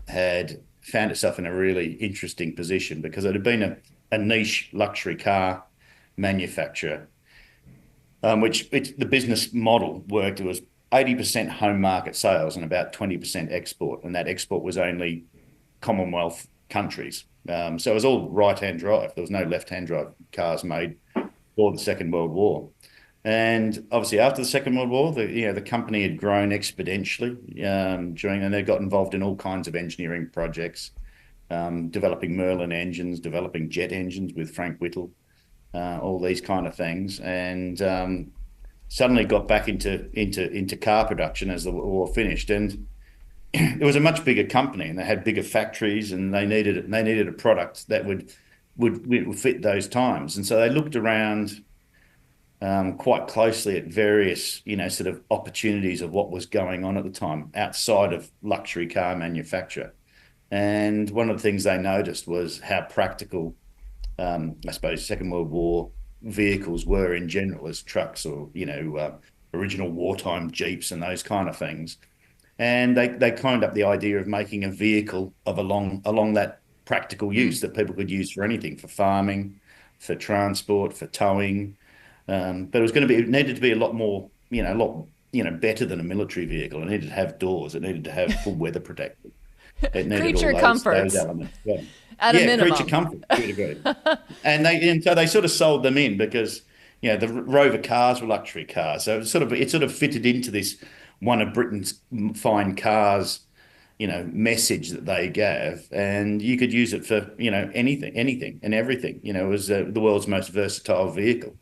had found itself in a really interesting position because it had been a niche luxury car manufacturer, which the business model worked. It was 80% home market sales and about 20% export, and that export was only Commonwealth countries. So it was all right-hand drive. There was no left-hand drive cars made for the Second World War. And obviously, after the Second World War, the company had grown exponentially and they got involved in all kinds of engineering projects, developing Merlin engines, developing jet engines with Frank Whittle, all these kind of things, and suddenly got back into car production as the war finished. And it was a much bigger company, and they had bigger factories, and they needed a product that would fit those times. And so they looked around quite closely at various, sort of opportunities of what was going on at the time outside of luxury car manufacture. And one of the things they noticed was how practical, I suppose, Second World War vehicles were in general as trucks or, original wartime Jeeps and those kind of things. And they coined up the idea of making a vehicle of along that practical use that people could use for anything, for farming, for transport, for towing. But it needed to be a lot more, better than a military vehicle. It needed to have doors. It needed to have full weather protection. It needed Creature all comforts. those elements. Yeah. At a minimum. Creature comfort, to a degree. And so they sort of sold them in because, the Rover cars were luxury cars. So it sort of fitted into this one of Britain's fine cars, message that they gave, and you could use it for, anything and everything. It was the world's most versatile vehicle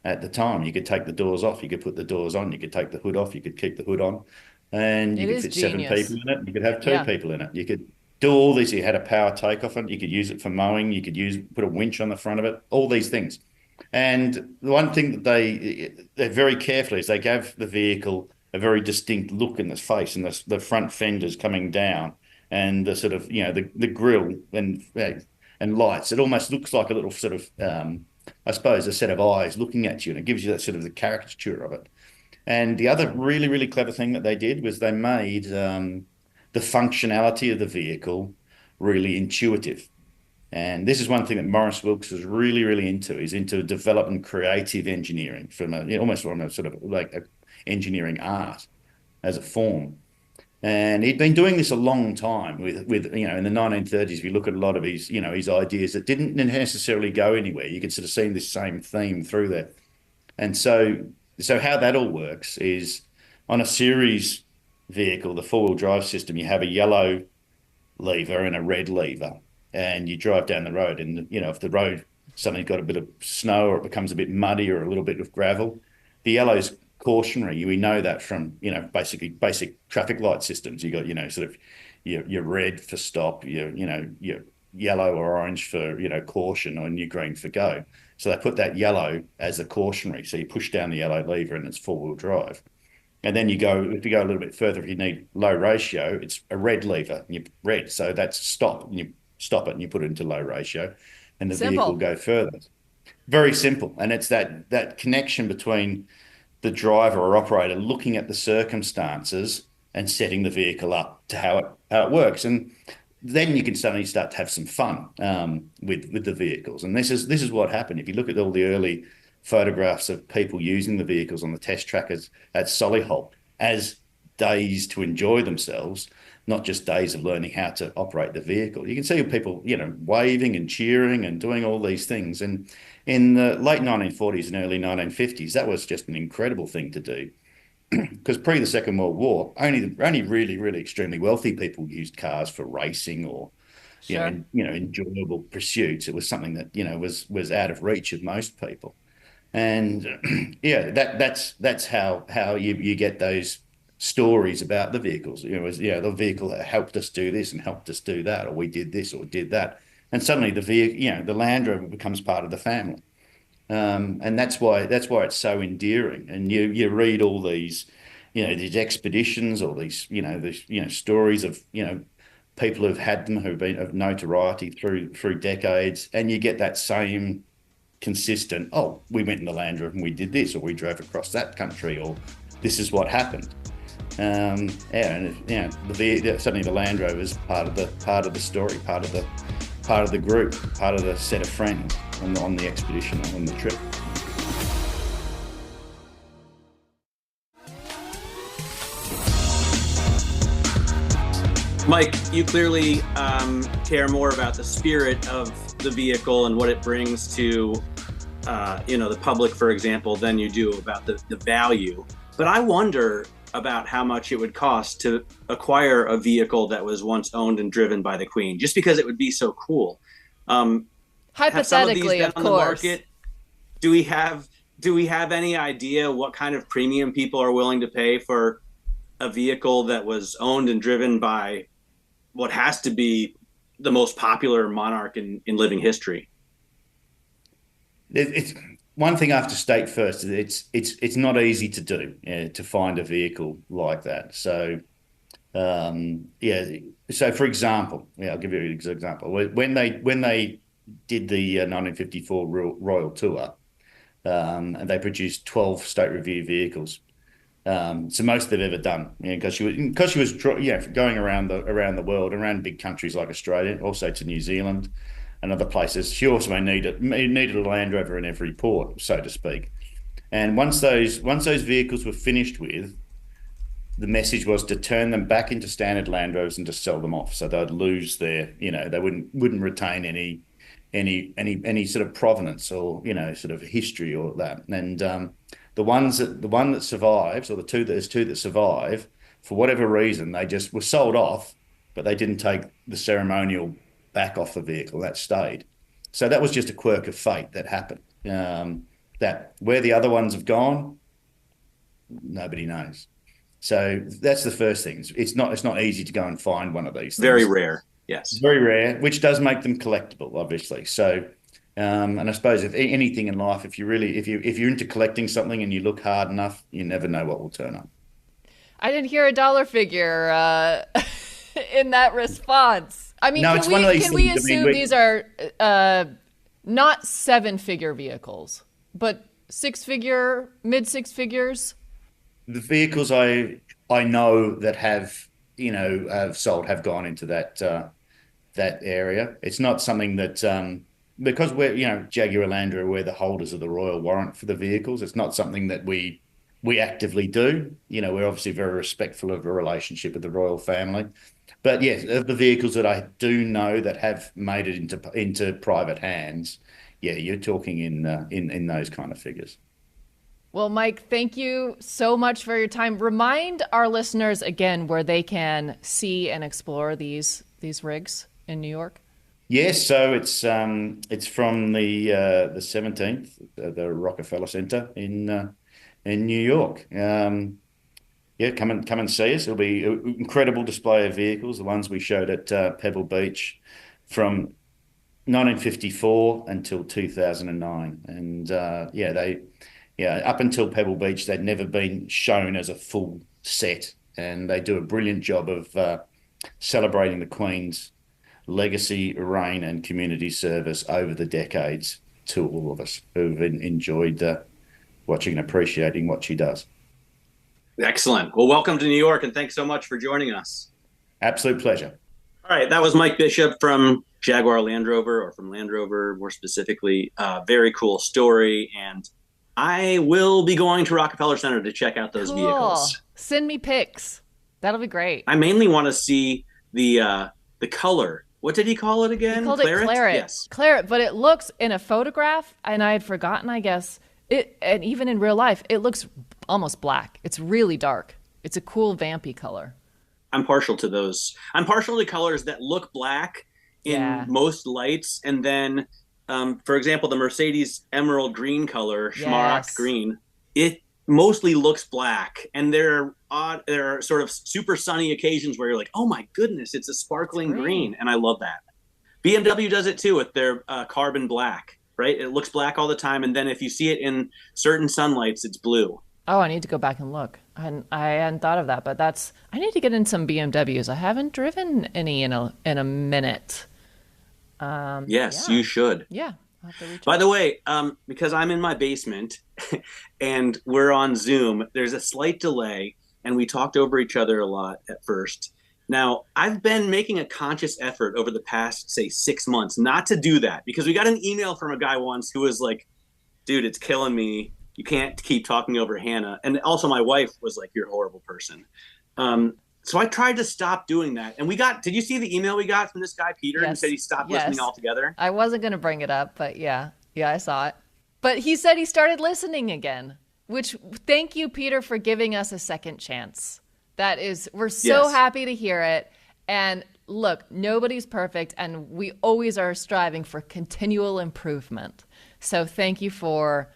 at the time. You could take the doors off, you could put the doors on, you could take the hood off, you could keep the hood on, and you could fit genius. 7 people in it. You could have 2 people in it. You could do all this. You had a power takeoff on it. You could use it for mowing. You could put a winch on the front of it. All these things. And the one thing that they very carefully is they gave the vehicle a very distinct look in the face, and the front fenders coming down, and the sort of the grille and lights. It almost looks like a little sort of I suppose a set of eyes looking at you, and it gives you that sort of the caricature of it. And the other really, really clever thing that they did was they made the functionality of the vehicle really intuitive. And this is one thing that Maurice Wilks is really, really into. He's into developing creative engineering almost from a sort of like a engineering art as a form. And he'd been doing this a long time with in the 1930s. If you look at a lot of his ideas that didn't necessarily go anywhere, you could sort of see this same theme through there. And so how that all works is on a series vehicle, the 4-wheel drive system, you have a yellow lever and a red lever, and you drive down the road. And if the road suddenly got a bit of snow or it becomes a bit muddy or a little bit of gravel, the yellow's cautionary. We know that from basically basic traffic light systems. You got sort of your red for stop, your yellow or orange for, caution, or new green for go. So they put that yellow as a cautionary. So you push down the yellow lever and it's four-wheel drive. And then if you go a little bit further, if you need low ratio, it's a red lever. Red. So that's stop. And you stop it and you put it into low ratio, and the vehicle will go further. Very simple. And it's that connection between the driver or operator looking at the circumstances and setting the vehicle up to how it works. And then you can suddenly start to have some fun with the vehicles. And this is what happened. If you look at all the early photographs of people using the vehicles on the test track at Solihull as days to enjoy themselves, not just days of learning how to operate the vehicle. You can see people, waving and cheering and doing all these things. And in the late 1940s and early 1950s, that was just an incredible thing to do. Because pre the Second World War, only really, really extremely wealthy people used cars for racing or enjoyable pursuits. It was something that was out of reach of most people. And that's how you get those stories about the vehicles. The vehicle that helped us do this and helped us do that, or we did this or did that, and suddenly the Land Rover becomes part of the family. And that's why it's so endearing. And you read all these, these expeditions, or these stories of people who've had them, who've been of notoriety through decades, and you get that same consistent. Oh, we went in the Land Rover and we did this, or we drove across that country, or this is what happened. Suddenly the Land Rover is part of the story, part of the group, part of the set of friends on the expedition, on the trip. Mike, you clearly care more about the spirit of the vehicle and what it brings to the public, for example, than you do about the value. But I wonder about how much it would cost to acquire a vehicle that was once owned and driven by the Queen, just because it would be so cool. Hypothetically, have some of these been of on course. the market? Do we have any idea what kind of premium people are willing to pay for a vehicle that was owned and driven by what has to be the most popular monarch in living history? It's one thing I have to state first. It's not easy to do, to find a vehicle like that. So, So, for example, I'll give you an example. When they did the 1954 Royal Tour, and they produced 12 state review vehicles. So most they've ever done, because she was going around the world, around big countries like Australia, also to New Zealand and other places. She also needed a Land Rover in every port, so to speak. And once those vehicles were finished with, the message was to turn them back into standard Land Rovers and to sell them off. So they'd lose their, they wouldn't retain any sort of provenance or sort of history or that. And the one that survives, or there's two that survive, for whatever reason, they just were sold off, but they didn't take the ceremonial back off the vehicle. That stayed. So that was just a quirk of fate that happened. That where the other ones have gone, nobody knows. So that's the first thing. It's not easy to go and find one of these things. Very rare. Yes. Very rare, which does make them collectible, obviously. So, and I suppose if anything in life, if you're into collecting something and you look hard enough, you never know what will turn up. I didn't hear a dollar figure in that response. I mean, no, can we assume these are not seven-figure vehicles, but six-figure, mid-six figures? The vehicles I know that have sold have gone into that area. It's not something that because we're Jaguar Land Rover, we're the holders of the royal warrant for the vehicles. It's not something that we actively do. We're obviously very respectful of a relationship with the royal family. But yes, of the vehicles that I do know that have made it into private hands, yeah, you're talking in those kind of figures. Well, Mike, thank you so much for your time. Remind our listeners again where they can see and explore these rigs in New York. Yes, so it's from the 17th, the Rockefeller Center in New York. Come and see us. It'll be an incredible display of vehicles, the ones we showed at Pebble Beach, from 1954 until 2009, and up until Pebble Beach, they'd never been shown as a full set, and they do a brilliant job of celebrating the Queen's legacy, reign, and community service over the decades to all of us who've enjoyed watching and appreciating what she does. Excellent. Well, welcome to New York, and thanks so much for joining us. Absolute pleasure. All right, that was Mike Bishop from Jaguar Land Rover, or from Land Rover more specifically. Very cool story, and I will be going to Rockefeller Center to check out those vehicles. Send me pics. That'll be great. I mainly want to see the color. What did he call it again? He called it Claret. Yes. Claret, but it looks in a photograph, and I had forgotten, I guess, and even in real life, it looks almost black. It's really dark. It's a cool vampy color. I'm partial to those. I'm partial to colors that look black in most lights, and then, for example, the Mercedes emerald green color, Schmaragd green, it mostly looks black, and there are sort of super sunny occasions where you're like, oh my goodness, it's a sparkling green, and I love that. BMW does it too with their carbon black, right? It looks black all the time, and then if you see it in certain sunlights, it's blue. Oh, I need to go back and look. I hadn't thought of that, but I need to get in some BMWs. I haven't driven any in a minute. Yes, you should. Yeah. I'll have to reach By out. the way, because I'm in my basement and we're on Zoom, there's a slight delay, and we talked over each other a lot at first. Now, I've been making a conscious effort over the past, say, 6 months not to do that, because we got an email from a guy once who was like, dude, it's killing me. You can't keep talking over Hannah. And also my wife was like, you're a horrible person. So I tried to stop doing that. And did you see the email we got from this guy, Peter, who said he stopped listening altogether? I wasn't going to bring it up, but yeah, I saw it. But he said he started listening again, which thank you, Peter, for giving us a second chance. We're so happy to hear it. And look, nobody's perfect, and we always are striving for continual improvement. So thank you for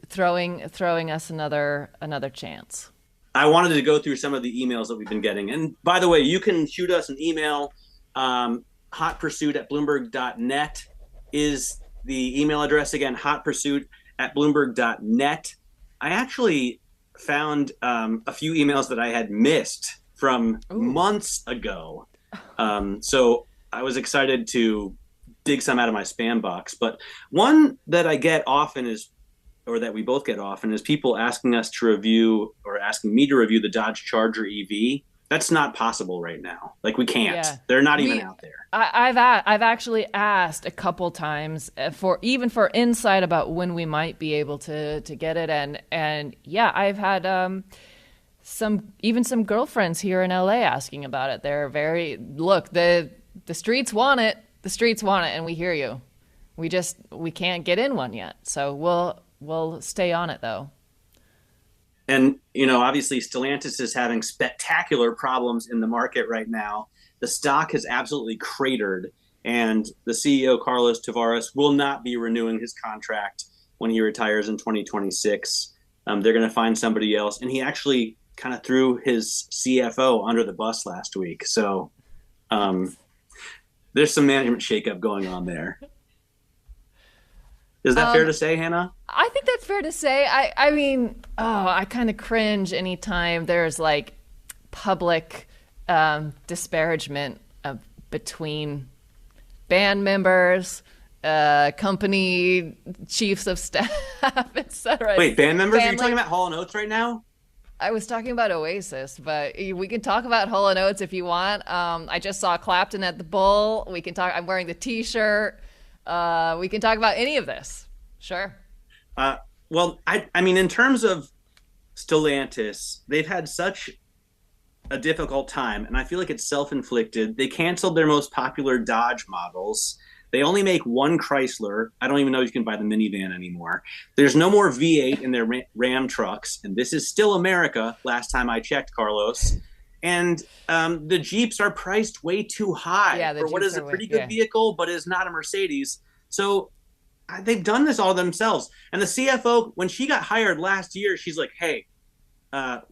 throwing us another chance. I wanted to go through some of the emails that we've been getting. And by the way, you can shoot us an email. Hotpursuit@bloomberg.net is the email address. Again, hotpursuit@bloomberg.net. I actually found a few emails that I had missed from months ago. So I was excited to dig some out of my spam box. But one that I get often or that we both get often, is people asking us to review, or asking me to review, the Dodge Charger EV. That's not possible right now. Like, we can't. Yeah. They're not even out there. I've actually asked a couple times for insight about when we might be able to get it, and yeah, I've had some girlfriends here in LA asking about it. They're the streets want it. The streets want it, and we hear you. We can't get in one yet. So we'll stay on it, though. And, obviously Stellantis is having spectacular problems in the market right now. The stock has absolutely cratered, and the CEO, Carlos Tavares, will not be renewing his contract when he retires in 2026. They're going to find somebody else. And he actually kind of threw his CFO under the bus last week. So there's some management shakeup going on there. Is that fair to say, Hannah? I think that's fair to say. I mean, I kind of cringe anytime there's like public disparagement between band members, company chiefs of staff, etc. Wait, band members? Are you talking about Hall & Oates right now? I was talking about Oasis, but we can talk about Hall & Oates if you want. I just saw Clapton at the Bull. We can talk. I'm wearing the T-shirt. We can talk about any of this. Sure. Well, I mean, in terms of Stellantis, they've had such a difficult time, and I feel like it's self-inflicted. They canceled their most popular Dodge models. They only make one Chrysler. I don't even know if you can buy the minivan anymore. There's no more V8 in their Ram trucks, and this is still America, last time I checked, Carlos. And the Jeeps are priced way too high for what is a pretty good vehicle, but is not a Mercedes. So they've done this all themselves. And the CFO, when she got hired last year, she's like, hey,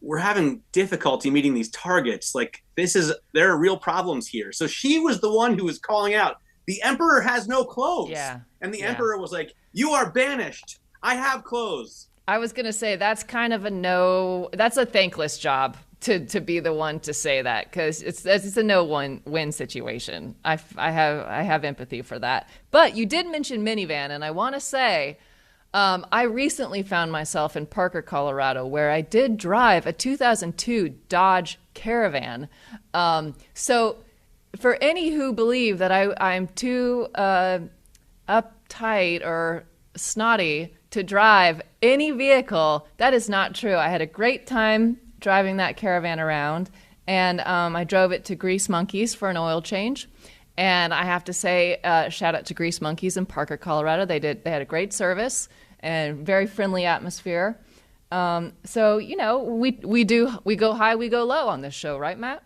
we're having difficulty meeting these targets. Like, there are real problems here. So she was the one who was calling out, the emperor has no clothes. Yeah. And the emperor was like, you are banished. I have clothes. I was going to say that's kind of that's a thankless job to be the one to say that, because it's a no-win situation. I have empathy for that. But you did mention minivan, and I want to say I recently found myself in Parker, Colorado, where I did drive a 2002 Dodge Caravan. So for any who believe that I'm too uptight or snotty to drive any vehicle, that is not true. I had a great time driving that Caravan around, and I drove it to Grease Monkeys for an oil change. And I have to say, shout out to Grease Monkeys in Parker, Colorado. They had a great service and very friendly atmosphere. So we go high, we go low on this show, right, Matt?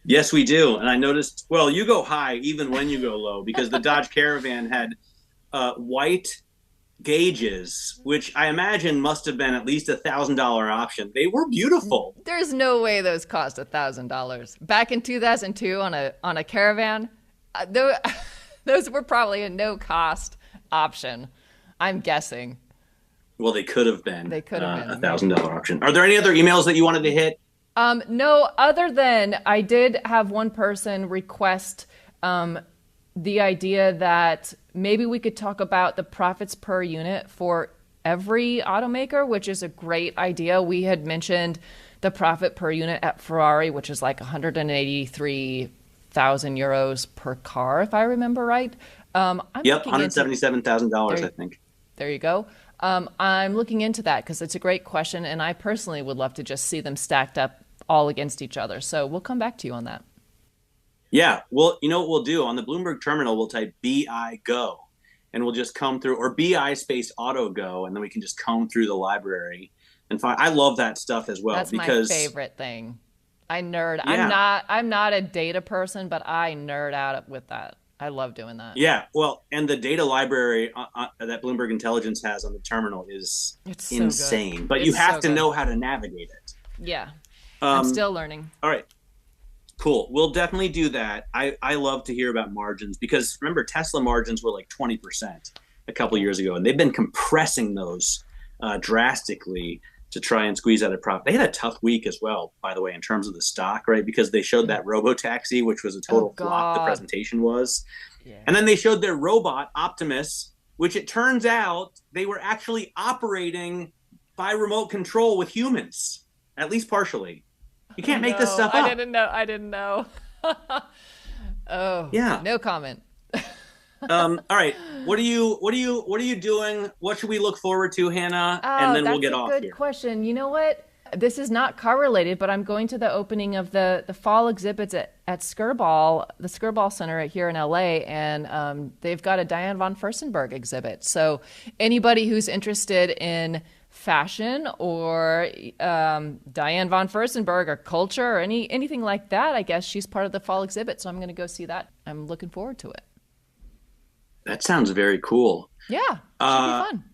Yes, we do. And I noticed, well, you go high even when you go low, because the Dodge Caravan had white gauges, which I imagine must have been at least $1,000 option. They were beautiful. There's no way those cost $1,000 back in 2002 on a Caravan. Those were probably a no cost option, I'm guessing. Well, they could have been. They could have been $1,000 option. Are there any other emails that you wanted to hit? No, other than I did have one person request the idea that maybe we could talk about the profits per unit for every automaker, which is a great idea. We had mentioned the profit per unit at Ferrari, which is like 183,000 euros per car, if I remember right. Yep, $177,000, I think. There you go. I'm looking into that because it's a great question, and I personally would love to just see them stacked up all against each other. So we'll come back to you on that. Yeah, well, you know what we'll do? On the Bloomberg terminal, we'll type BI Go, and we'll just comb through, or BI space auto go, and then we can just comb through the library and find. I love that stuff as well. That's because my favorite thing. I nerd. Yeah. I'm not a data person, but I nerd out with that. I love doing that. Yeah, well, and the data library that Bloomberg Intelligence has on the terminal is insane. So but you have to know how to navigate it. Yeah, I'm still learning. All right. Cool. We'll definitely do that. I love to hear about margins because remember, Tesla margins were like 20% a couple years ago, and they've been compressing those drastically to try and squeeze out a profit. They had a tough week as well, by the way, in terms of the stock, right? Because they showed that robo-taxi, which was a total flop, the presentation was. Yeah. And then they showed their robot, Optimus, which it turns out they were actually operating by remote control with humans, at least partially. You can't make this stuff up. I didn't know. Oh, yeah. No comment. All right. What are you doing? What should we look forward to, Hannah? And then we'll get off here. That's a good question. You know what? This is not car related, but I'm going to the opening of the fall exhibits at Skirball, the Skirball Center here in LA, and they've got a Diane von Furstenberg exhibit. So anybody who's interested in fashion or Diane von Furstenberg or culture or anything like that, I guess she's part of the fall exhibit. So I'm going to go see that. I'm looking forward to it. That sounds very cool. Yeah, should be fun.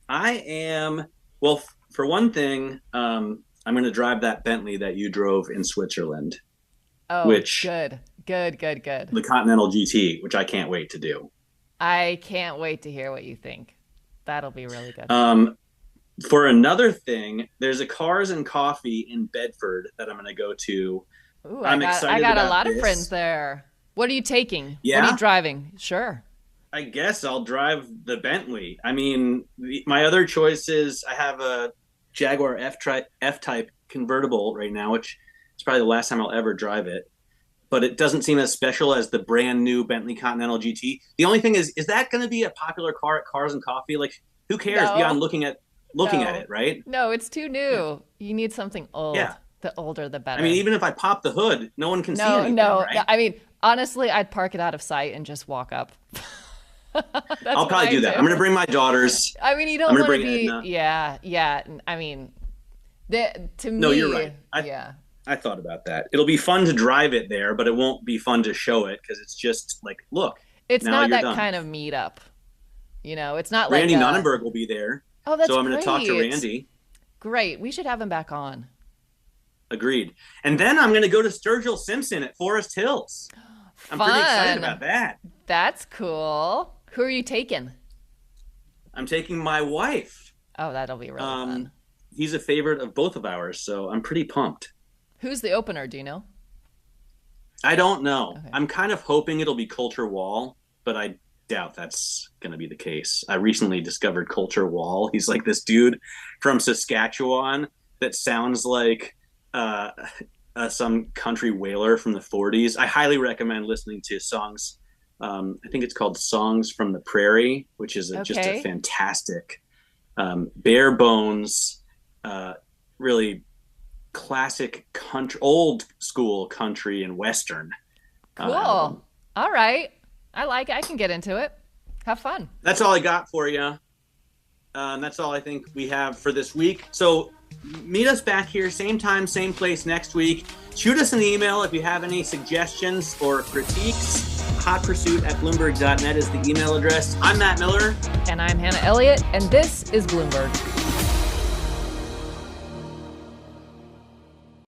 I am, well, for one thing, I'm going to drive that Bentley that you drove in Switzerland. Oh, good. The Continental GT, which I can't wait to do. I can't wait to hear what you think. That'll be really good. For another thing, there's a Cars and Coffee in Bedford that I'm going to go to. Ooh, I got a lot of friends there. What are you taking? Yeah? What are you driving? Sure. I guess I'll drive the Bentley. I mean, my other choices, I have a Jaguar F-Type convertible right now, which is probably the last time I'll ever drive it. But it doesn't seem as special as the brand new Bentley Continental GT. The only thing is that going to be a popular car at Cars and Coffee? Like, who cares beyond looking at it, right? No, it's too new. You need something old. Yeah. The older, the better. I mean, even if I pop the hood, no one can see anything, right? I mean, honestly, I'd park it out of sight and just walk up. I'll probably do that. I'm going to bring my daughters. I mean, you don't want to be... Edna. Yeah. I mean, to me... No, you're right. I thought about that. It'll be fun to drive it there, but it won't be fun to show it because it's just like, look, it's not that kind of meetup. You know, it's not Randy like... Nonnenberg will be there. Oh, that's great. So I'm going to talk to Randy. Great. We should have him back on. Agreed. And then I'm going to go to Sturgill Simpson at Forest Hills. I'm pretty excited about that. That's cool. Who are you taking? I'm taking my wife. Oh, that'll be really fun. He's a favorite of both of ours, so I'm pretty pumped. Who's the opener? Do you know? I don't know. Okay. I'm kind of hoping it'll be Culture Wall, but I doubt that's going to be the case. I recently discovered Culture Wall. He's like this dude from Saskatchewan that sounds like some country whaler from the 40s. I highly recommend listening to songs. I think it's called Songs from the Prairie, which is just a fantastic, bare bones, really classic country, old school country and Western. Cool. All right. I like it. I can get into it. Have fun. That's all I got for you. That's all I think we have for this week. So meet us back here, same time, same place next week. Shoot us an email if you have any suggestions or critiques. hotpursuit@bloomberg.net is the email address. I'm Matt Miller. And I'm Hannah Elliott, and this is Bloomberg.